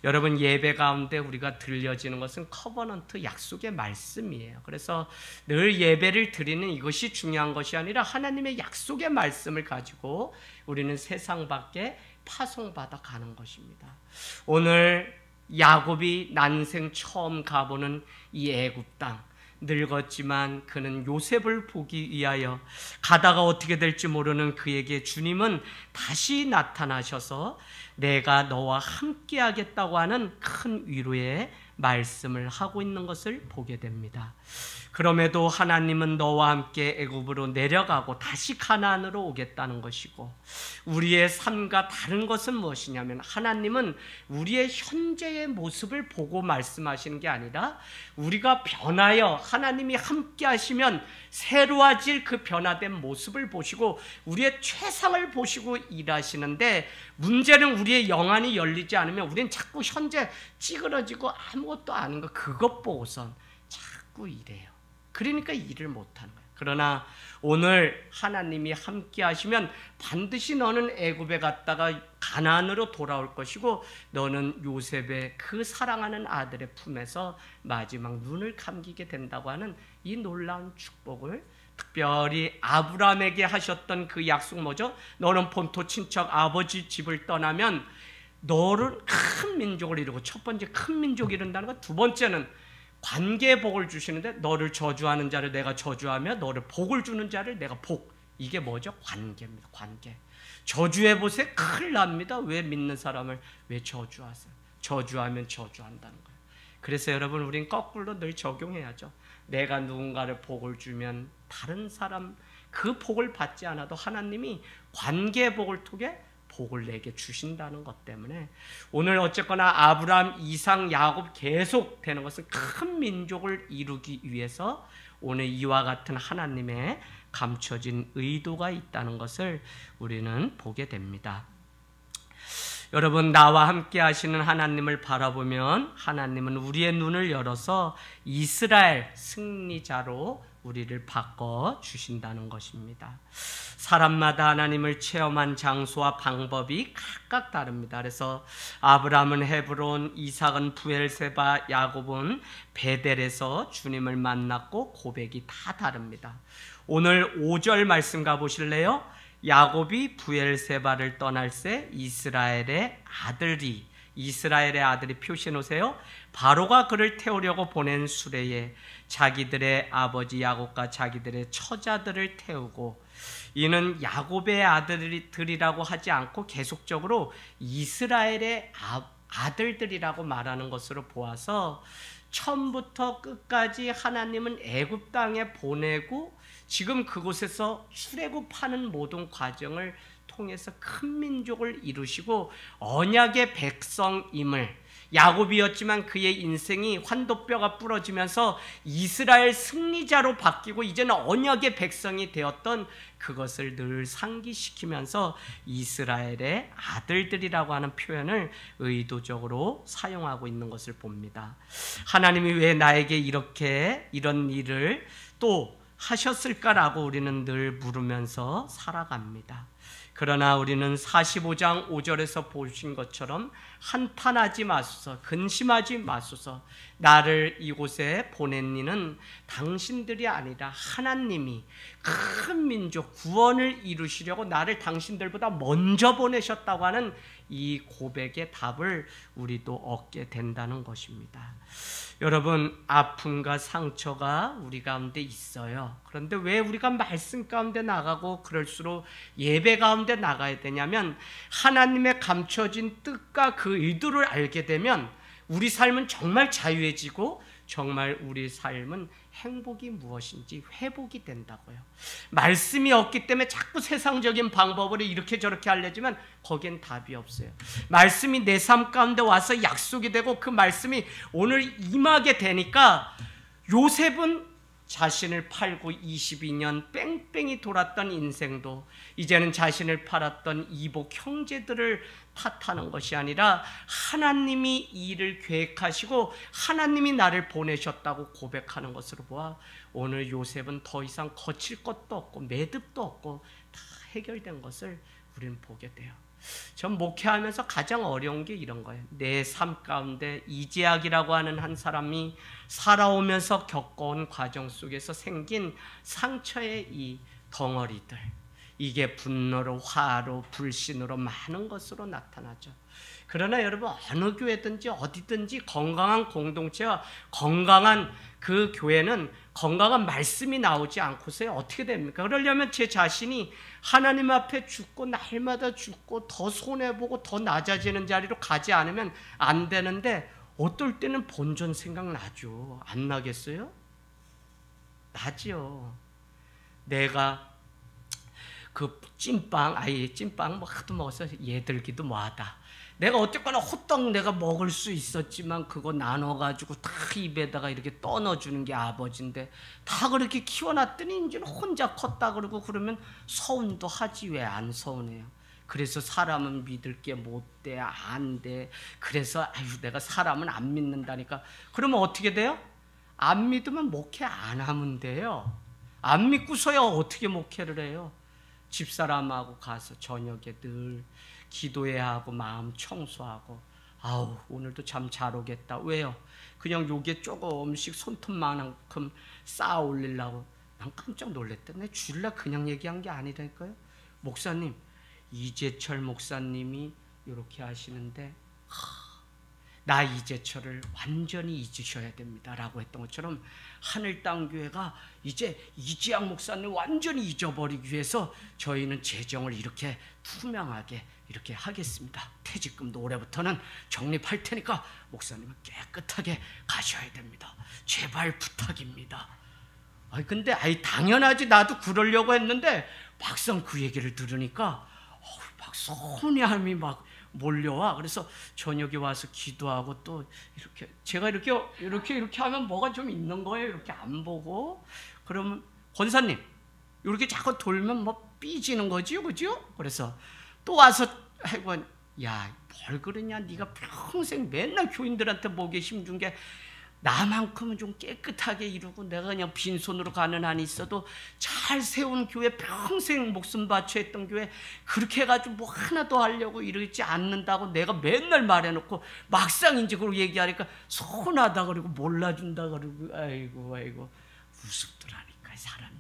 여러분, 예배 가운데 우리가 들려지는 것은 커버넌트 약속의 말씀이에요. 그래서 늘 예배를 드리는 이것이 중요한 것이 아니라 하나님의 약속의 말씀을 가지고 우리는 세상 밖에 파송받아 가는 것입니다. 오늘 야곱이 난생 처음 가보는 이 애굽 땅, 늙었지만 그는 요셉을 보기 위하여 가다가 어떻게 될지 모르는 그에게 주님은 다시 나타나셔서 내가 너와 함께 하겠다고 하는 큰 위로의 말씀을 하고 있는 것을 보게 됩니다. 그럼에도 하나님은 너와 함께 애굽으로 내려가고 다시 가나안으로 오겠다는 것이고, 우리의 삶과 다른 것은 무엇이냐면 하나님은 우리의 현재의 모습을 보고 말씀하시는 게 아니라 우리가 변하여 하나님이 함께 하시면 새로워질 그 변화된 모습을 보시고 우리의 최상을 보시고 일하시는데, 문제는 우리의 영안이 열리지 않으면 우리는 자꾸 현재 찌그러지고 아무것도 아닌 거 그것 보고선 자꾸 이래요. 그러니까 일을 못하는 거예요. 그러나 오늘 하나님이 함께 하시면 반드시 너는 애굽에 갔다가 가나안으로 돌아올 것이고 너는 요셉의 그 사랑하는 아들의 품에서 마지막 눈을 감기게 된다고 하는 이 놀라운 축복을 특별히 아브라함에게 하셨던 그 약속 뭐죠? 너는 본토 친척 아버지 집을 떠나면 너를 큰 민족을 이루고, 첫 번째 큰 민족을 이룬다는 것, 두 번째는 관계의 복을 주시는데 너를 저주하는 자를 내가 저주하며 너를 복을 주는 자를 내가 복. 이게 뭐죠? 관계입니다. 관계. 저주해 보세요. 큰일 납니다. 왜 믿는 사람을 왜 저주하세요? 저주하면 저주한다는 거예요. 그래서 여러분, 우린 거꾸로 늘 적용해야죠. 내가 누군가를 복을 주면 다른 사람 그 복을 받지 않아도 하나님이 관계의 복을 통해 복을 내게 주신다는 것 때문에 오늘 어쨌거나 아브라함, 이삭, 야곱 계속 되는 것은 큰 민족을 이루기 위해서 오늘 이와 같은 하나님의 감춰진 의도가 있다는 것을 우리는 보게 됩니다. 여러분, 나와 함께 하시는 하나님을 바라보면 하나님은 우리의 눈을 열어서 이스라엘 승리자로 우리를 바꿔 주신다는 것입니다. 사람마다 하나님을 체험한 장소와 방법이 각각 다릅니다. 그래서 아브라함은 헤브론, 이삭은 부엘세바, 야곱은 베델에서 주님을 만났고 고백이 다 다릅니다. 오늘 5절 말씀 가보실래요? 야곱이 부엘세바를 떠날 새 이스라엘의 아들이 표시해 놓으세요. 바로가 그를 태우려고 보낸 수레에 자기들의 아버지 야곱과 자기들의 처자들을 태우고, 이는 야곱의 아들들이라고 하지 않고 계속적으로 이스라엘의 아들들이라고 말하는 것으로 보아서 처음부터 끝까지 하나님은 애굽 땅에 보내고 지금 그곳에서 출애굽하는 모든 과정을 통해서 큰 민족을 이루시고 언약의 백성임을, 야곱이었지만 그의 인생이 환도뼈가 부러지면서 이스라엘 승리자로 바뀌고 이제는 언약의 백성이 되었던 그것을 늘 상기시키면서 이스라엘의 아들들이라고 하는 표현을 의도적으로 사용하고 있는 것을 봅니다. 하나님이 왜 나에게 이런 일을 또 하셨을까라고 우리는 늘 물으면서 살아갑니다. 그러나 우리는 45장 5절에서 보신 것처럼 한탄하지 마소서, 근심하지 마소서. 나를 이곳에 보낸 이는 당신들이 아니라 하나님이 큰 민족 구원을 이루시려고 나를 당신들보다 먼저 보내셨다고 하는 이 고백의 답을 우리도 얻게 된다는 것입니다. 여러분, 아픔과 상처가 우리 가운데 있어요. 그런데 왜 우리가 말씀 가운데 나가고 그럴수록 예배 가운데 나가야 되냐면, 하나님의 감춰진 뜻과 그 의도를 알게 되면 우리 삶은 정말 자유해지고 정말 우리 삶은 행복이 무엇인지 회복이 된다고요. 말씀이 없기 때문에 자꾸 세상적인 방법으로 이렇게 저렇게 하려지만 거기엔 답이 없어요. 말씀이 내 삶 가운데 와서 약속이 되고 그 말씀이 오늘 임하게 되니까, 요셉은 자신을 팔고 22년 뺑뺑이 돌았던 인생도 이제는 자신을 팔았던 이복 형제들을 탓하는 것이 아니라 하나님이 이 일을 계획하시고 하나님이 나를 보내셨다고 고백하는 것으로 보아 오늘 요셉은 더 이상 거칠 것도 없고 매듭도 없고 다 해결된 것을 우리는 보게 돼요. 전 목회하면서 가장 어려운 게 이런 거예요. 내 삶 가운데 이재학이라고 하는 한 사람이 살아오면서 겪어온 과정 속에서 생긴 상처의 이 덩어리들, 이게 분노로, 화로, 불신으로 많은 것으로 나타나죠. 그러나 여러분, 어느 교회든지 어디든지 건강한 공동체와 건강한 그 교회는 건강한 말씀이 나오지 않고서 어떻게 됩니까? 그러려면 제 자신이 하나님 앞에 죽고 날마다 죽고 더 손해보고 더 낮아지는 자리로 가지 않으면 안 되는데, 어떨 때는 본전 생각나죠. 안 나겠어요? 나지요. 내가 그 찐빵 뭐 하도 먹어서 얘들기도 뭐하다. 내가 어쨌거나 호떡 내가 먹을 수 있었지만 그거 나눠가지고 다 입에다가 이렇게 떠넣어주는 게 아버지인데, 다 그렇게 키워놨더니 이제는 혼자 컸다 그러고 그러면 서운도 하지. 왜 안 서운해요? 그래서 사람은 믿을 게 못 돼, 안 돼. 그래서 내가 사람은 안 믿는다니까. 그러면 어떻게 돼요? 안 믿으면 목회 안 하면 돼요. 안 믿고서야 어떻게 목회를 해요? 집사람하고 가서 저녁에 늘 기도해야 하고 마음 청소하고, 아우 오늘도 잠 잘 오겠다. 왜요? 그냥 요게 조금씩 손톱만큼 쌓아 올리려고. 난 깜짝 놀랐다. 내 주일날 그냥 얘기한 게 아니라니까요. 목사님, 이재철 목사님이 이렇게 하시는데 나 이재철을 완전히 잊으셔야 됩니다 라고 했던 것처럼, 하늘땅교회가 이제 이지양 목사님 완전히 잊어버리기 위해서 저희는 재정을 이렇게 투명하게 이렇게 하겠습니다. 퇴직금도 올해부터는 적립할 테니까 목사님은 깨끗하게 가셔야 됩니다. 제발 부탁입니다. 근데 당연하지. 나도 그러려고 했는데 막상 그 얘기를 들으니까 막 서운함이 막 몰려와. 그래서 저녁에 와서 기도하고 또 이렇게 제가 이렇게 하면 뭐가 좀 있는 거예요. 이렇게 안 보고. 그러면 권사님 이렇게 자꾸 돌면 뭐 삐지는 거지요, 그죠? 그래서 또 와서 하고, 야, 뭘 그러냐? 네가 평생 맨날 교인들한테 목에 힘준 게 나만큼은 좀 깨끗하게 이루고 내가 그냥 빈손으로 가는 한이 있어도 잘 세운 교회, 평생 목숨 바쳐 했던 교회 그렇게 해가지고 뭐 하나 더 하려고 이러지 않는다고 내가 맨날 말해놓고 막상 이제 그러고 얘기하니까 서운하다 그러고 몰라준다 그러고 아이고 우습더라니까 이 사람이.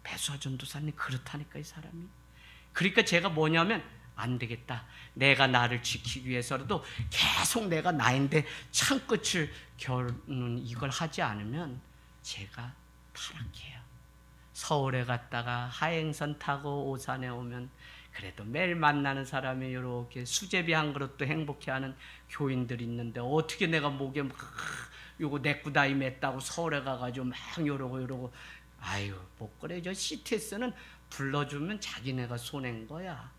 배수아 전도사님 그렇다니까 이 사람이. 그러니까 제가 뭐냐면, 안 되겠다. 내가 나를 지키기 위해서라도 계속 내가 나인데 창끝을 겨누는 이걸 하지 않으면 제가 타락해요. 서울에 갔다가 하행선 타고 오산에 오면 그래도 매일 만나는 사람이 이렇게 수제비 한 그릇도 행복해하는 교인들이 있는데, 어떻게 내가 목에 요거 내꾸다이 맸다고 서울에 가가지고 막 이러고 아유 못 그래. 저 CTS는 불러주면 자기네가 손해인 거야.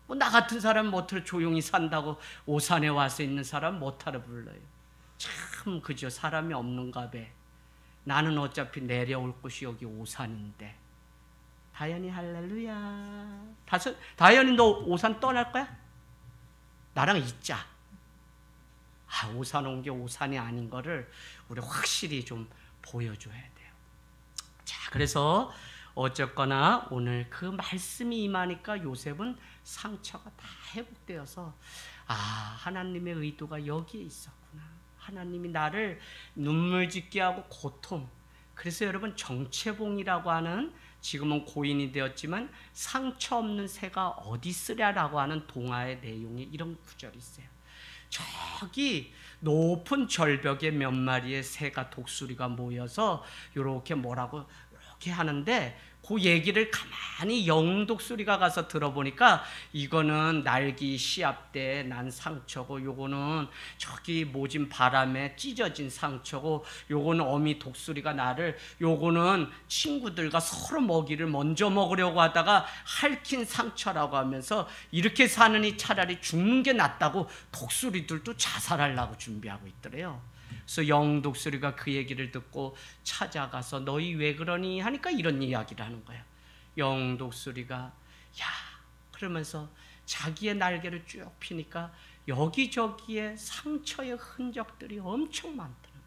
뭐 나 같은 사람 모터로 조용히 산다고 오산에 와서 있는 사람 모터로 불러요. 참 그저 사람이 없는가 봐. 나는 어차피 내려올 곳이 여기 오산인데. 다현이 할렐루야. 다현이 너 오산 떠날 거야? 나랑 있자. 오산 온 게 오산이 아닌 거를 우리 확실히 좀 보여줘야 돼요. 자, 그래서 어쨌거나 오늘 그 말씀이 임하니까 요셉은 상처가 다 회복되어서 하나님의 의도가 여기에 있었구나. 하나님이 나를 눈물 짓게 하고 고통. 그래서 여러분 정체봉이라고 하는, 지금은 고인이 되었지만 상처 없는 새가 어디 있으랴라고 하는 동화의 내용에 이런 구절이 있어요. 저기 높은 절벽에 몇 마리의 새가 독수리가 모여서 이렇게 뭐라고 이렇게 하는데, 그 얘기를 가만히 영독수리가 가서 들어보니까 이거는 날기 시합 때 난 상처고, 요거는 저기 모진 바람에 찢어진 상처고, 요거는 어미 독수리가 나를, 요거는 친구들과 서로 먹이를 먼저 먹으려고 하다가 핥힌 상처라고 하면서, 이렇게 사느니 차라리 죽는 게 낫다고 독수리들도 자살하려고 준비하고 있더래요. 그래서 영독수리가 그 얘기를 듣고 찾아가서 너희 왜 그러니 하니까 이런 이야기를 하는 거예요. 영독수리가 야 그러면서 자기의 날개를 쭉 피니까 여기저기에 상처의 흔적들이 엄청 많더라고요.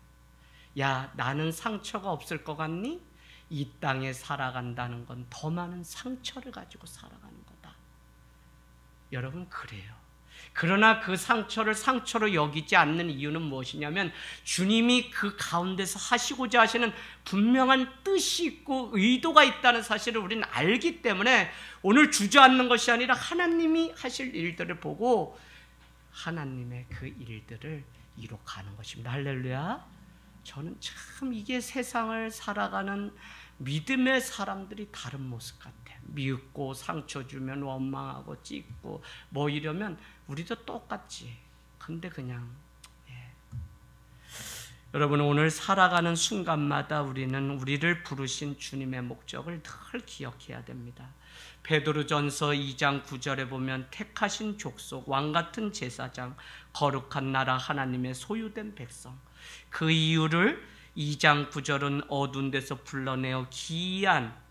야, 나는 상처가 없을 것 같니? 이 땅에 살아간다는 건 더 많은 상처를 가지고 살아가는 거다. 여러분, 그래요. 그러나 그 상처를 상처로 여기지 않는 이유는 무엇이냐면, 주님이 그 가운데서 하시고자 하시는 분명한 뜻이 있고 의도가 있다는 사실을 우리는 알기 때문에 오늘 주저앉는 것이 아니라 하나님이 하실 일들을 보고 하나님의 그 일들을 이룩하는 것입니다. 할렐루야. 저는 참 이게 세상을 살아가는 믿음의 사람들이 다른 모습 같아요. 미흡고 상처 주면 원망하고 찢고 뭐 이러면 우리도 똑같지. 근데 그냥 여러분, 오늘 살아가는 순간마다 우리는 우리를 부르신 주님의 목적을 늘 기억해야 됩니다. 베드로전서 2장 9절에 보면 택하신 족속, 왕같은 제사장, 거룩한 나라, 하나님의 소유된 백성. 그 이유를 2장 9절은 어두운 데서 불러내어 기이한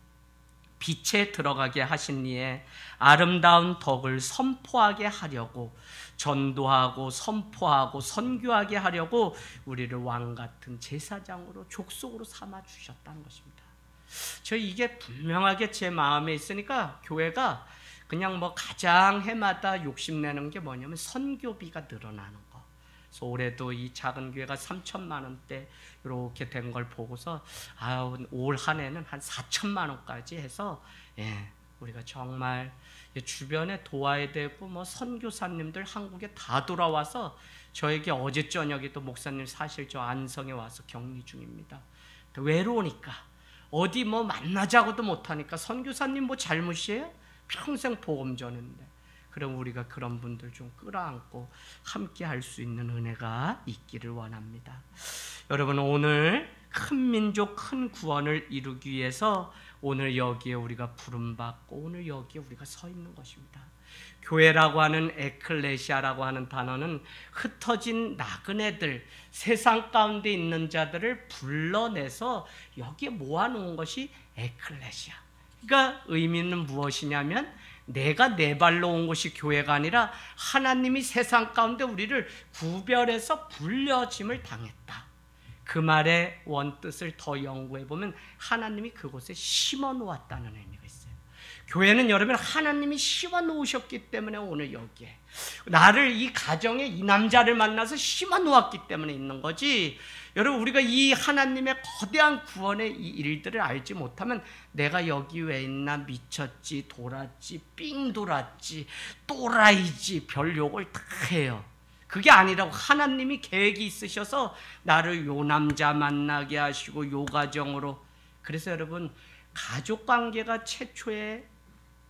빛에 들어가게 하신 이에 아름다운 덕을 선포하게 하려고, 전도하고 선포하고 선교하게 하려고 우리를 왕같은 제사장으로 족속으로 삼아 주셨다는 것입니다. 저 이게 분명하게 제 마음에 있으니까 교회가 그냥 뭐 가장 해마다 욕심내는 게 뭐냐면 선교비가 늘어나는 거. 그래서 올해도 이 작은 교회가 3천만 원대 이렇게 된 걸 보고서 올 한 해는 한 4천만 원까지 해서 우리가 정말 주변에 도와야 되고, 뭐 선교사님들 한국에 다 돌아와서 저에게 어제 저녁에도 목사님 사실 저 안성에 와서 격리 중입니다. 외로우니까 어디 뭐 만나자고도 못하니까 선교사님 뭐 잘못이에요? 평생 복음 전했는데. 그럼 우리가 그런 분들 좀 끌어안고 함께 할 수 있는 은혜가 있기를 원합니다. 여러분, 오늘 큰 민족 큰 구원을 이루기 위해서 오늘 여기에 우리가 부름받고 오늘 여기에 우리가 서 있는 것입니다. 교회라고 하는, 에클레시아라고 하는 단어는 흩어진 나그네들, 세상 가운데 있는 자들을 불러내서 여기에 모아놓은 것이 에클레시아. 그러니까 의미는 무엇이냐면, 내가 내 발로 온 것이 교회가 아니라 하나님이 세상 가운데 우리를 구별해서 불려짐을 당했다. 그 말의 원뜻을 더 연구해 보면 하나님이 그곳에 심어 놓았다는 의미가 있어요. 교회는 여러분 하나님이 심어 놓으셨기 때문에 오늘 여기에, 나를 이 가정에 이 남자를 만나서 심어 놓았기 때문에 있는 거지. 여러분, 우리가 이 하나님의 거대한 구원의 이 일들을 알지 못하면 내가 여기 왜 있나, 미쳤지, 돌았지, 삥 돌았지, 또라이지, 별 욕을 다 해요. 그게 아니라고 하나님이 계획이 있으셔서 나를 요 남자 만나게 하시고 요 가정으로. 그래서 여러분, 가족관계가 최초의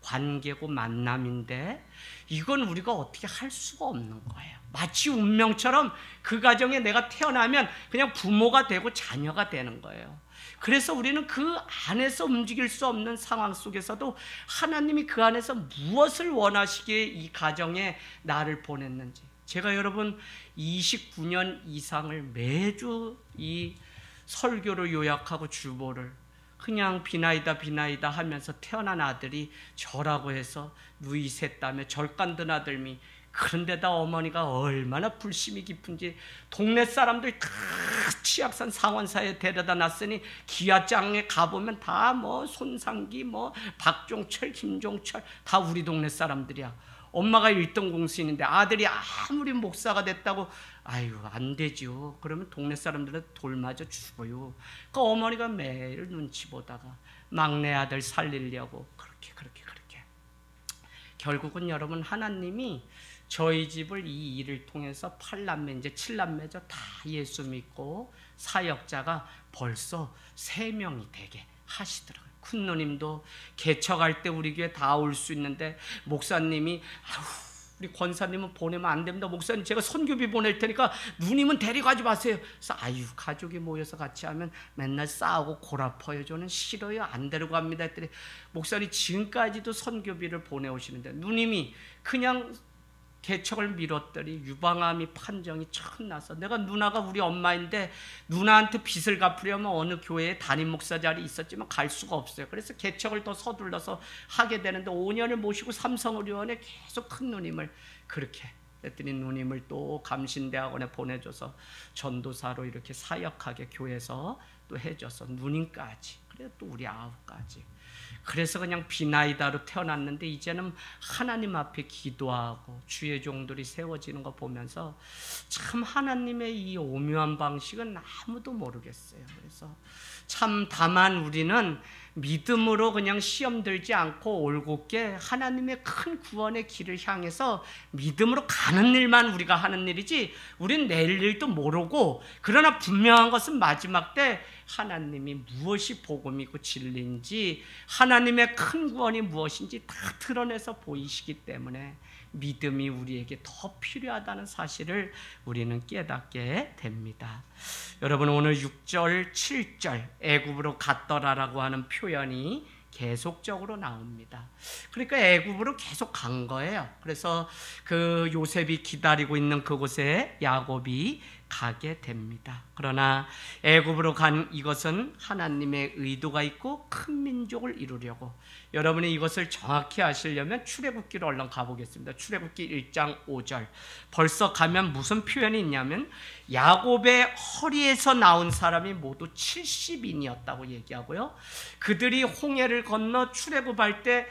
관계고 만남인데 이건 우리가 어떻게 할 수가 없는 거예요. 마치 운명처럼 그 가정에 내가 태어나면 그냥 부모가 되고 자녀가 되는 거예요. 그래서 우리는 그 안에서 움직일 수 없는 상황 속에서도 하나님이 그 안에서 무엇을 원하시기에 이 가정에 나를 보냈는지. 제가 여러분 29년 이상을 매주 이 설교를 요약하고 주보를 그냥 비나이다 하면서 태어난 아들이 저라고 해서 누이 셋 다음에 절간든 아들미 그런데다 어머니가 얼마나 불심이 깊은지 동네 사람들 다 치악산 상원사에 데려다 놨으니 기아장에 가보면 다 뭐 손상기 뭐 박종철 김종철 다 우리 동네 사람들이야. 엄마가 1등 공신인데 아들이 아무리 목사가 됐다고 아유 안 되죠. 그러면 동네 사람들은 돌 맞아 죽어요. 그 어머니가 매일 눈치 보다가 막내 아들 살리려고 그렇게 결국은 여러분 하나님이 저희 집을 이 일을 통해서 8남매 이제 7남매죠. 다 예수 믿고 사역자가 벌써 3명이 되게 하시더라고요. 큰 누님도 개척할 때 우리 교회 다 올 수 있는데 목사님이 우리 권사님은 보내면 안 됩니다. 목사님 제가 선교비 보낼 테니까 누님은 데려가지 마세요. 그래서 가족이 모여서 같이 하면 맨날 싸우고 골아퍼요. 저는 싫어요. 안 데려갑니다 했더니 목사님 지금까지도 선교비를 보내오시는데 누님이 그냥 개척을 미뤘더니 유방암이 판정이 처음 나서 내가 누나가 우리 엄마인데 누나한테 빚을 갚으려면 어느 교회에 담임 목사 자리 있었지만 갈 수가 없어요. 그래서 개척을 더 서둘러서 하게 되는데 5년을 모시고 삼성의료원에 계속 큰 누님을 그렇게 했더니 누님을 또 감신대학원에 보내줘서 전도사로 이렇게 사역하게 교회에서 또 해줘서 누님까지 그래 또 우리 9까지 그래서 그냥 비나이다로 태어났는데 이제는 하나님 앞에 기도하고 주의 종들이 세워지는 거 보면서 참 하나님의 이 오묘한 방식은 아무도 모르겠어요. 그래서 참 다만 우리는 믿음으로 그냥 시험 들지 않고 올곧게 하나님의 큰 구원의 길을 향해서 믿음으로 가는 일만 우리가 하는 일이지 우린 내일 일도 모르고 그러나 분명한 것은 마지막 때 하나님이 무엇이 복음이고 진리인지 하나님의 큰 구원이 무엇인지 다 드러내서 보이시기 때문에 믿음이 우리에게 더 필요하다는 사실을 우리는 깨닫게 됩니다. 여러분 오늘 6절 7절 애굽으로 갔더라라고 하는 표현이 계속적으로 나옵니다. 그러니까 애굽으로 계속 간 거예요. 그래서 그 요셉이 기다리고 있는 그곳에 야곱이 가게 됩니다. 그러나 애굽으로 간 이것은 하나님의 의도가 있고 큰 민족을 이루려고 여러분이 이것을 정확히 아시려면 출애굽기로 얼른 가보겠습니다. 출애굽기 1장 5절 벌써 가면 무슨 표현이 있냐면 야곱의 허리에서 나온 사람이 모두 70인이었다고 얘기하고요. 그들이 홍해를 건너 출애굽할 때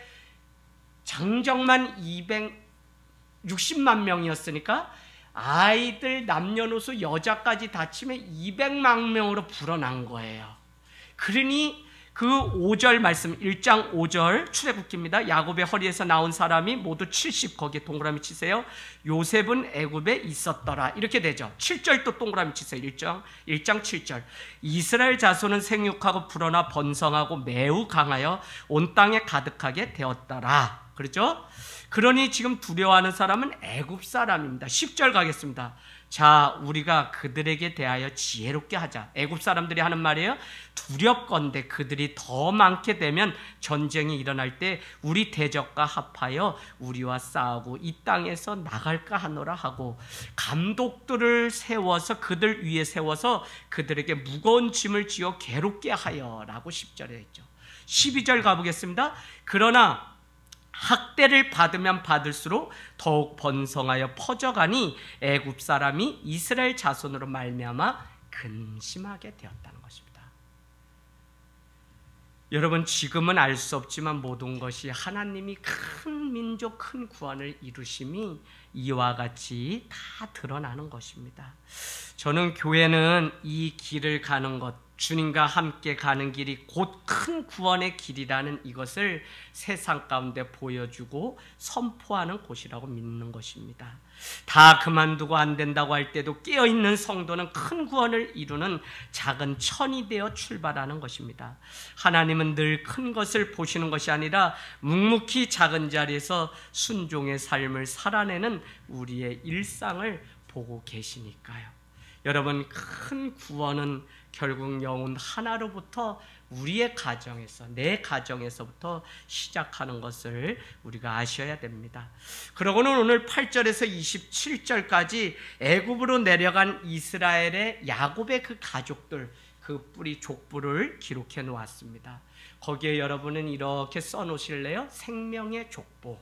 장정만 260만 명이었으니까 아이들 남녀노소 여자까지 다 치면 200만 명으로 불어난 거예요. 그러니 그 5절 말씀 1장 5절 출애굽기입니다. 야곱의 허리에서 나온 사람이 모두 70 거기에 동그라미 치세요. 요셉은 애굽에 있었더라 이렇게 되죠. 7절도 동그라미 치세요. 1장 7절 이스라엘 자손은 생육하고 불어나 번성하고 매우 강하여 온 땅에 가득하게 되었더라. 그렇죠? 그러니 지금 두려워하는 사람은 애굽 사람입니다. 10절 가겠습니다. 자, 우리가 그들에게 대하여 지혜롭게 하자. 애굽 사람들이 하는 말이에요. 두렵건대 그들이 더 많게 되면 전쟁이 일어날 때 우리 대적과 합하여 우리와 싸우고 이 땅에서 나갈까 하노라 하고 감독들을 세워서 그들 위에 세워서 그들에게 무거운 짐을 지어 괴롭게 하여 라고 10절에 있죠. 12절 가보겠습니다. 그러나 학대를 받으면 받을수록 더욱 번성하여 퍼져가니 애굽 사람이 이스라엘 자손으로 말미암아 근심하게 되었다는 것입니다. 여러분 지금은 알 수 없지만 모든 것이 하나님이 큰 민족 큰 구원을 이루심이 이와 같이 다 드러나는 것입니다. 저는 교회는 이 길을 가는 것 주님과 함께 가는 길이 곧 큰 구원의 길이라는 이것을 세상 가운데 보여주고 선포하는 곳이라고 믿는 것입니다. 다 그만두고 안 된다고 할 때도 깨어있는 성도는 큰 구원을 이루는 작은 천이 되어 출발하는 것입니다. 하나님은 늘 큰 것을 보시는 것이 아니라 묵묵히 작은 자리에서 순종의 삶을 살아내는 우리의 일상을 보고 계시니까요. 여러분 큰 구원은 결국 영혼 하나로부터 우리의 가정에서 내 가정에서부터 시작하는 것을 우리가 아셔야 됩니다. 그러고는 오늘 8절에서 27절까지 애굽으로 내려간 이스라엘의 야곱의 그 가족들 그 뿌리 족보를 기록해 놓았습니다. 거기에 여러분은 이렇게 써놓으실래요? 생명의 족보.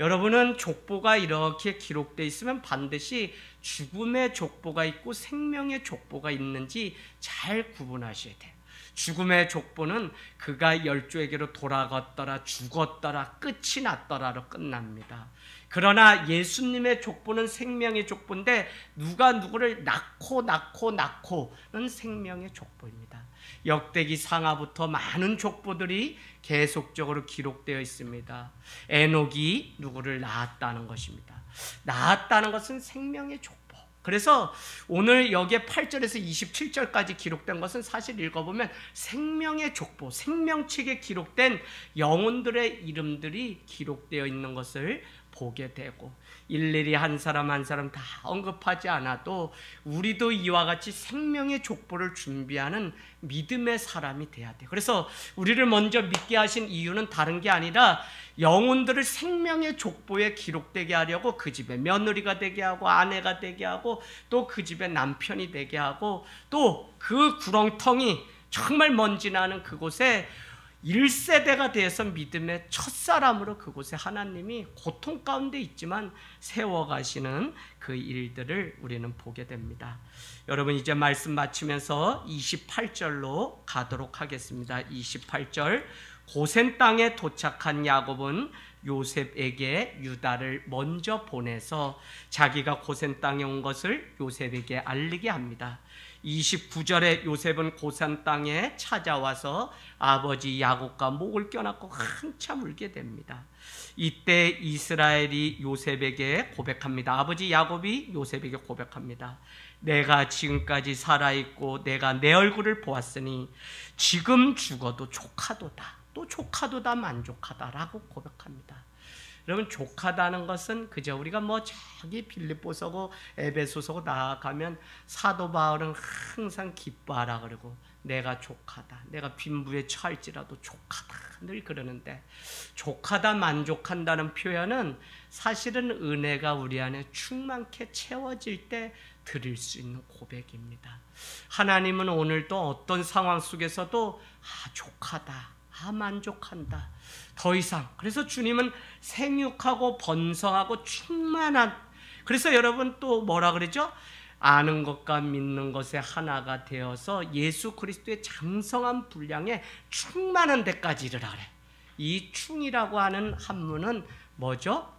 여러분은 족보가 이렇게 기록되어 있으면 반드시 죽음의 족보가 있고 생명의 족보가 있는지 잘 구분하셔야 돼요. 죽음의 족보는 그가 열조에게로 돌아갔더라, 죽었더라, 끝이 났더라로 끝납니다. 그러나 예수님의 족보는 생명의 족보인데 누가 누구를 낳고는 생명의 족보입니다. 역대기 상하부터 많은 족보들이 계속적으로 기록되어 있습니다. 에녹이 누구를 낳았다는 것입니다. 낳았다는 것은 생명의 족보. 그래서 오늘 여기에 8절에서 27절까지 기록된 것은 사실 읽어보면 생명의 족보, 생명책에 기록된 영혼들의 이름들이 기록되어 있는 것을 보게 되고, 일일이 한 사람 한 사람 다 언급하지 않아도 우리도 이와 같이 생명의 족보를 준비하는 믿음의 사람이 돼야 돼요. 그래서 우리를 먼저 믿게 하신 이유는 다른 게 아니라 영혼들을 생명의 족보에 기록되게 하려고 그 집의 며느리가 되게 하고 아내가 되게 하고 또 그 집의 남편이 되게 하고 또 그 구렁텅이 정말 먼지 나는 그곳에 1세대가 되어서 믿음의 첫사람으로 그곳에 하나님이 고통 가운데 있지만 세워가시는 그 일들을 우리는 보게 됩니다. 여러분, 이제 말씀 마치면서 28절로 가도록 하겠습니다. 28절, 고센 땅에 도착한 야곱은 요셉에게 유다를 먼저 보내서 자기가 고센 땅에 온 것을 요셉에게 알리게 합니다. 29절에 요셉은 고센 땅에 찾아와서 아버지 야곱과 목을 껴안고 한참 울게 됩니다. 이때 이스라엘이 요셉에게 고백합니다. 아버지 야곱이 요셉에게 고백합니다. 내가 지금까지 살아있고 내가 내 얼굴을 보았으니 지금 죽어도 조카도다. 또 조카도다 만족하다라고 고백합니다. 여러분, 조카다는 것은 그저 우리가 저기 빌립보서고 에베소서고 나아가면 사도 바울은 항상 기뻐하라 그러고 내가 조카다, 내가 빈부에 처할지라도 조카다 늘 그러는데, 조카다 만족한다는 표현은 사실은 은혜가 우리 안에 충만케 채워질 때 드릴 수 있는 고백입니다. 하나님은 오늘도 어떤 상황 속에서도 조카다, 만족한다, 더 이상. 그래서 주님은 생육하고 번성하고 충만한, 그래서 여러분 또 뭐라 그러죠? 아는 것과 믿는 것의 하나가 되어서 예수 그리스도의 장성한 분량에 충만한 데까지 이르라 그래. 이 충이라고 하는 한문은 뭐죠?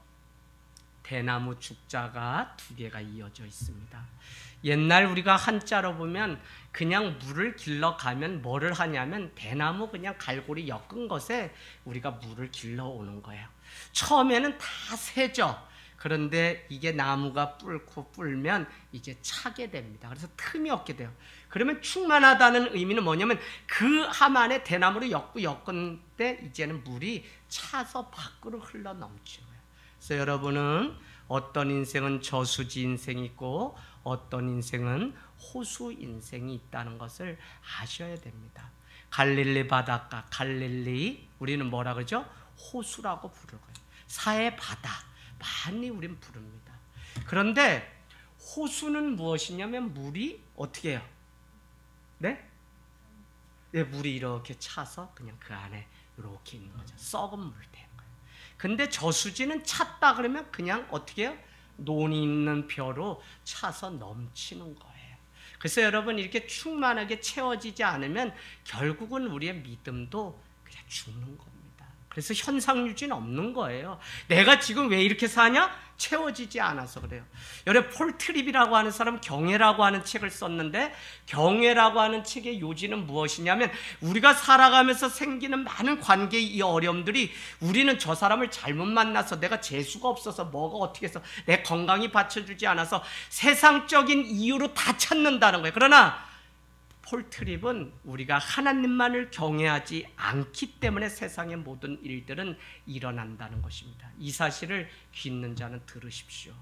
대나무 죽자가 두 개가 이어져 있습니다. 옛날 우리가 한자로 보면 그냥 물을 길러가면 뭐를 하냐면 대나무 그냥 갈고리 엮은 것에 우리가 물을 길러오는 거예요. 처음에는 다 새죠. 그런데 이게 나무가 불면 이제 차게 됩니다. 그래서 틈이 없게 돼요. 그러면 충만하다는 의미는 뭐냐면 그 함 안에 대나무를 엮은 때 이제는 물이 차서 밖으로 흘러 넘치는 거예요. 그래서 여러분은 어떤 인생은 저수지 인생이 있고 어떤 인생은 호수 인생이 있다는 것을 아셔야 됩니다. 갈릴리 바닷가, 갈릴리, 우리는 뭐라 그러죠? 호수라고 부르고요. 사해 바다, 많이 우린 부릅니다. 그런데 호수는 무엇이냐면 물이 어떻게 해요? 네? 네, 물이 이렇게 차서 그냥 그 안에 이렇게 있는 거죠. 썩은 물 된 거예요. 근데 저수지는 찼다 그러면 그냥 어떻게 해요? 논이 있는 벼로 차서 넘치는 거예요. 그래서 여러분, 이렇게 충만하게 채워지지 않으면 결국은 우리의 믿음도 그냥 죽는 겁니다. 그래서 현상유지는 없는 거예요. 내가 지금 왜 이렇게 사냐? 채워지지 않아서 그래요. 여러분, 폴 트립이라고 하는 사람 경외라고 하는 책을 썼는데, 경외라고 하는 책의 요지는 무엇이냐면 우리가 살아가면서 생기는 많은 관계의 이 어려움들이 우리는 저 사람을 잘못 만나서 내가 재수가 없어서 뭐가 어떻게 해서 내 건강이 받쳐주지 않아서 세상적인 이유로 다 찾는다는 거예요. 그러나 폴 트립은 우리가 하나님만을 경외하지 않기 때문에 세상의 모든 일들은 일어난다는 것입니다. 이 사실을 귀 있는 자는 들으십시오.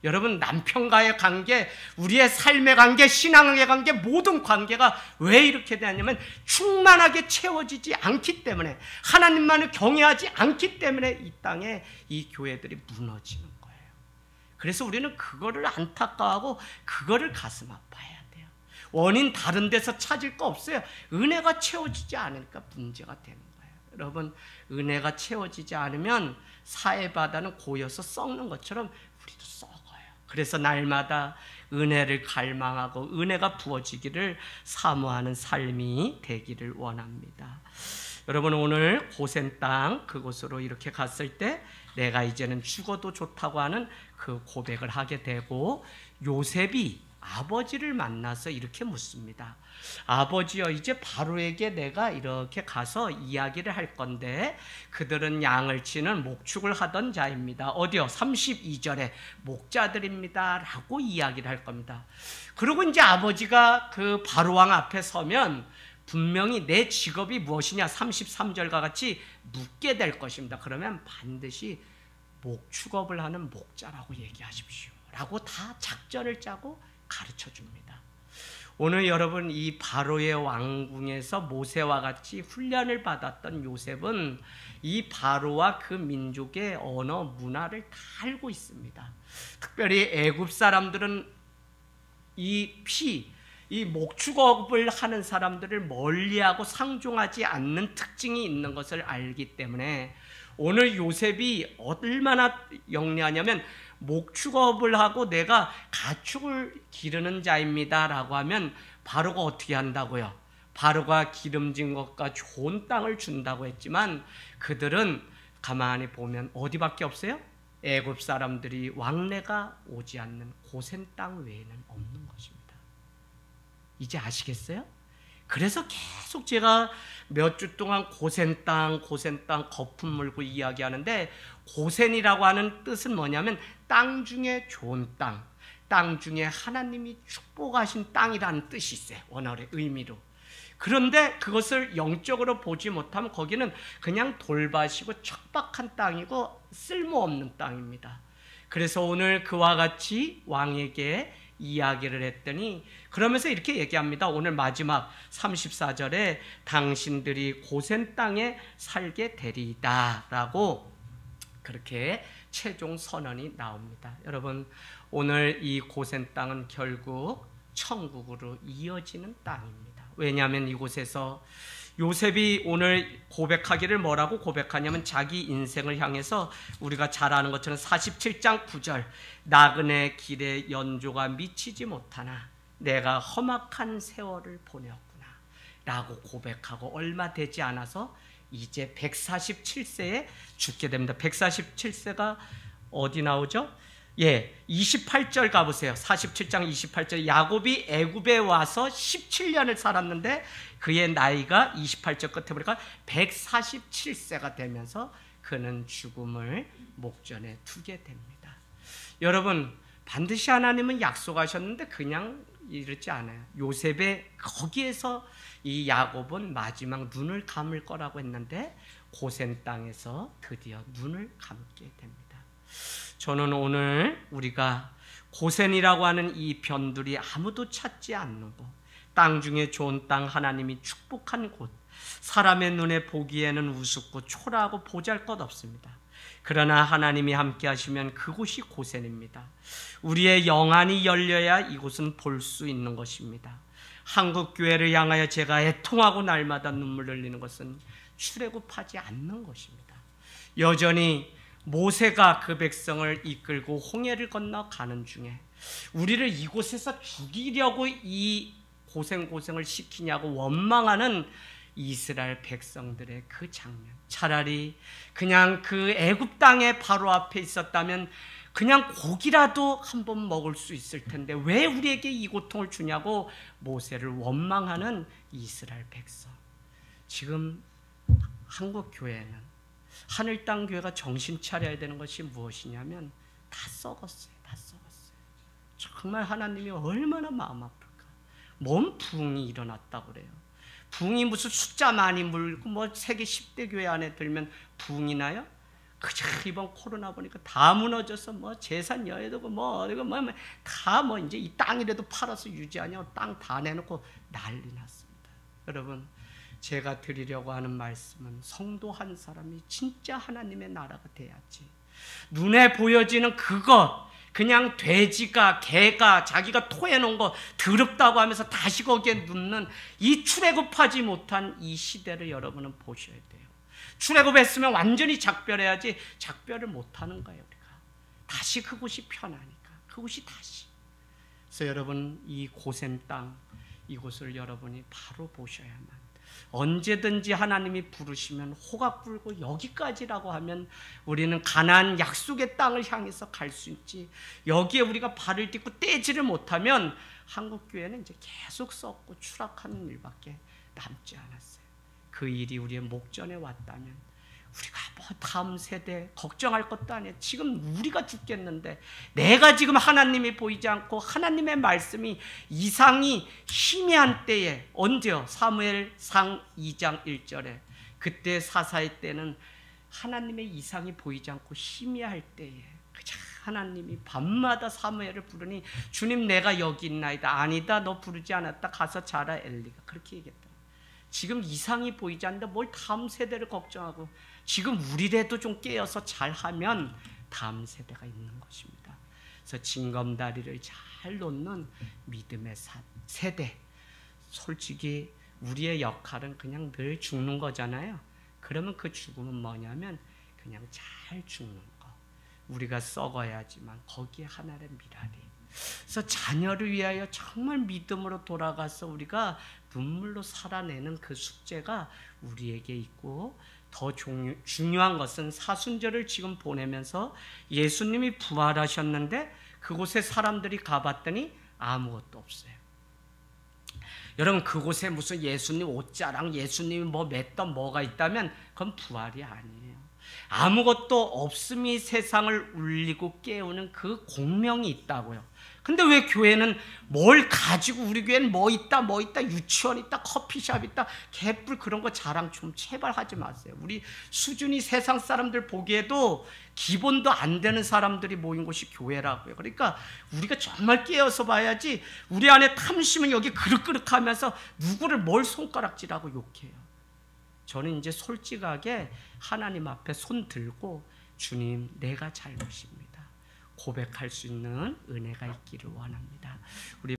여러분, 남편과의 관계, 우리의 삶의 관계, 신앙의 관계, 모든 관계가 왜 이렇게 되냐면 충만하게 채워지지 않기 때문에, 하나님만을 경외하지 않기 때문에 이 땅에 이 교회들이 무너지는 거예요. 그래서 우리는 그거를 안타까워하고 그거를 가슴 아파해야 돼요. 원인 다른 데서 찾을 거 없어요. 은혜가 채워지지 않으니까 문제가 되는 거예요. 여러분, 은혜가 채워지지 않으면 사해바다는 고여서 썩는 것처럼 우리도 썩어요. 그래서 날마다 은혜를 갈망하고 은혜가 부어지기를 사모하는 삶이 되기를 원합니다. 여러분, 오늘 고센 땅 그곳으로 이렇게 갔을 때 내가 이제는 죽어도 좋다고 하는 그 고백을 하게 되고, 요셉이 아버지를 만나서 이렇게 묻습니다. 아버지여, 이제 바로에게 내가 이렇게 가서 이야기를 할 건데, 그들은 양을 치는 목축을 하던 자입니다. 어디요? 32절에 목자들입니다 라고 이야기를 할 겁니다. 그리고 이제 아버지가 그 바로왕 앞에 서면 분명히 내 직업이 무엇이냐 33절과 같이 묻게 될 것입니다. 그러면 반드시 목축업을 하는 목자라고 얘기하십시오 라고 다 작전을 짜고 가르쳐 줍니다. 오늘 여러분, 이 바로의 왕궁에서 모세와 같이 훈련을 받았던 요셉은 이 바로와 그 민족의 언어, 문화를 다 알고 있습니다. 특별히 애굽 사람들은 이 목축업을 하는 사람들을 멀리하고 상종하지 않는 특징이 있는 것을 알기 때문에 오늘 요셉이 얼마나 영리하냐면, 목축업을 하고 내가 가축을 기르는 자입니다 라고 하면 바로가 어떻게 한다고요? 바로가 기름진 것과 좋은 땅을 준다고 했지만, 그들은 가만히 보면 어디밖에 없어요? 애굽 사람들이 왕래가 오지 않는 고센 땅 외에는 없는 것입니다. 이제 아시겠어요? 그래서 계속 제가 몇 주 동안 고센 땅 거품 물고 이야기하는데, 고센이라고 하는 뜻은 뭐냐면 땅 중에 좋은 땅, 땅 중에 하나님이 축복하신 땅이라는 뜻이 있어요. 원어의 의미로. 그런데 그것을 영적으로 보지 못하면 거기는 그냥 돌밭이고 척박한 땅이고 쓸모없는 땅입니다. 그래서 오늘 그와 같이 왕에게 이야기를 했더니, 그러면서 이렇게 얘기합니다. 오늘 마지막 34절에 당신들이 고센 땅에 살게 되리이다 라고 그렇게 최종 선언이 나옵니다. 여러분, 오늘 이 고센 땅은 결국 천국으로 이어지는 땅입니다. 왜냐하면 이곳에서 요셉이 오늘 고백하기를 뭐라고 고백하냐면, 자기 인생을 향해서 우리가 잘 아는 것처럼 47장 9절 나그네 길에 연조가 미치지 못하나 내가 험악한 세월을 보내었구나 라고 고백하고 얼마 되지 않아서 이제 147세에 죽게 됩니다. 147세가 어디 나오죠? 28절 가보세요. 47장 28절 야곱이 애굽에 와서 17년을 살았는데 그의 나이가 28절 끝에 보니까 147세가 되면서 그는 죽음을 목전에 두게 됩니다. 여러분, 반드시 하나님은 약속하셨는데 그냥 이렇지 않아요. 요셉의 거기에서 이 야곱은 마지막 눈을 감을 거라고 했는데 고센 땅에서 드디어 눈을 감게 됩니다. 저는 오늘 우리가 고센이라고 하는 이 변두리, 아무도 찾지 않는 곳, 땅 중에 좋은 땅, 하나님이 축복한 곳, 사람의 눈에 보기에는 우습고 초라하고 보잘것없습니다. 그러나 하나님이 함께 하시면 그곳이 고센입니다. 우리의 영안이 열려야 이곳은 볼 수 있는 것입니다. 한국교회를 향하여 제가 애통하고 날마다 눈물 흘리는 것은 출애굽하지 않는 것입니다. 여전히 모세가 그 백성을 이끌고 홍해를 건너 가는 중에 우리를 이곳에서 죽이려고 이 고생을 시키냐고 원망하는 이스라엘 백성들의 그 장면, 차라리 그냥 그 애굽 땅에 바로 앞에 있었다면 그냥 고기라도 한번 먹을 수 있을 텐데 왜 우리에게 이 고통을 주냐고 모세를 원망하는 이스라엘 백성. 지금 한국 교회는, 하늘 땅 교회가 정신 차려야 되는 것이 무엇이냐면 다 썩었어요. 다 썩었어요. 정말 하나님이 얼마나 마음 아플까. 뭔 부흥이 일어났다고 그래요. 부흥이 무슨 숫자 많이 물고 뭐 세계 10대 교회 안에 들면 부흥이 나요? 그저 이번 코로나 보니까 다 무너져서 뭐 재산 여해도고 뭐 다 뭐 이제 이 땅이라도 팔아서 유지하냐고 땅 다 내놓고 난리 났습니다. 여러분, 제가 드리려고 하는 말씀은 성도 한 사람이 진짜 하나님의 나라가 돼야지, 눈에 보여지는 그것, 그냥 돼지가 개가 자기가 토해놓은 거 더럽다고 하면서 다시 거기에 눕는 이 출애굽하지 못한 이 시대를 여러분은 보셔야 돼요. 출애굽했으면 완전히 작별해야지 작별을 못하는 거예요. 우리가 다시 그곳이 편하니까 그곳이 다시. 그래서 여러분 이 고센 땅 이곳을 여러분이 바로 보셔야만, 언제든지 하나님이 부르시면 호각 불고 여기까지라고 하면 우리는 가나안 약속의 땅을 향해서 갈 수 있지, 여기에 우리가 발을 딛고 떼지를 못하면 한국교회는 이제 계속 썩고 추락하는 일밖에 남지 않았어요. 그 일이 우리의 목전에 왔다면 우리가 뭐 다음 세대 걱정할 것도 아니에요. 지금 우리가 죽겠는데 내가 지금 하나님이 보이지 않고 하나님의 말씀이 이상이 희미한 때에, 언제요? 사무엘상 2장 1절에 그때 사사의 때는 하나님의 이상이 보이지 않고 희미할 때에 그저 하나님이 밤마다 사무엘을 부르니 주님 내가 여기 있나이다. 아니다 너 부르지 않았다. 가서 자라. 엘리가 그렇게 얘기했다. 지금 이상이 보이지 않는데 뭘 다음 세대를 걱정하고, 지금 우리라도 좀 깨어서 잘하면 다음 세대가 있는 것입니다. 그래서 징검다리를 잘 놓는 믿음의 세대. 솔직히 우리의 역할은 그냥 늘 죽는 거잖아요. 그러면 그 죽음은 뭐냐면 그냥 잘 죽는 거. 우리가 썩어야지만 거기에 하나의 미랄이. 그래서 자녀를 위하여 정말 믿음으로 돌아가서 우리가 눈물로 살아내는 그 숙제가 우리에게 있고, 더 중요한 것은 사순절을 지금 보내면서 예수님이 부활하셨는데 그곳에 사람들이 가봤더니 아무것도 없어요. 여러분 그곳에 무슨 예수님 옷자랑 예수님이 뭐 맸던 뭐가 있다면 그건 부활이 아니에요. 아무것도 없음이 세상을 울리고 깨우는 그 공명이 있다고요. 근데 왜 교회는 뭘 가지고, 우리 교회는 뭐 있다 유치원 있다 커피숍 있다 개뿔 그런 거 자랑 좀 제발 하지 마세요. 우리 수준이 세상 사람들 보기에도 기본도 안 되는 사람들이 모인 곳이 교회라고요. 그러니까 우리가 정말 깨어서 봐야지. 우리 안에 탐심은 여기 그릇그릇하면서 누구를 뭘 손가락질하고 욕해요. 저는 이제 솔직하게 하나님 앞에 손 들고 주님 내가 잘못입니다 고백할 수 있는 은혜가 있기를 원합니다. 우리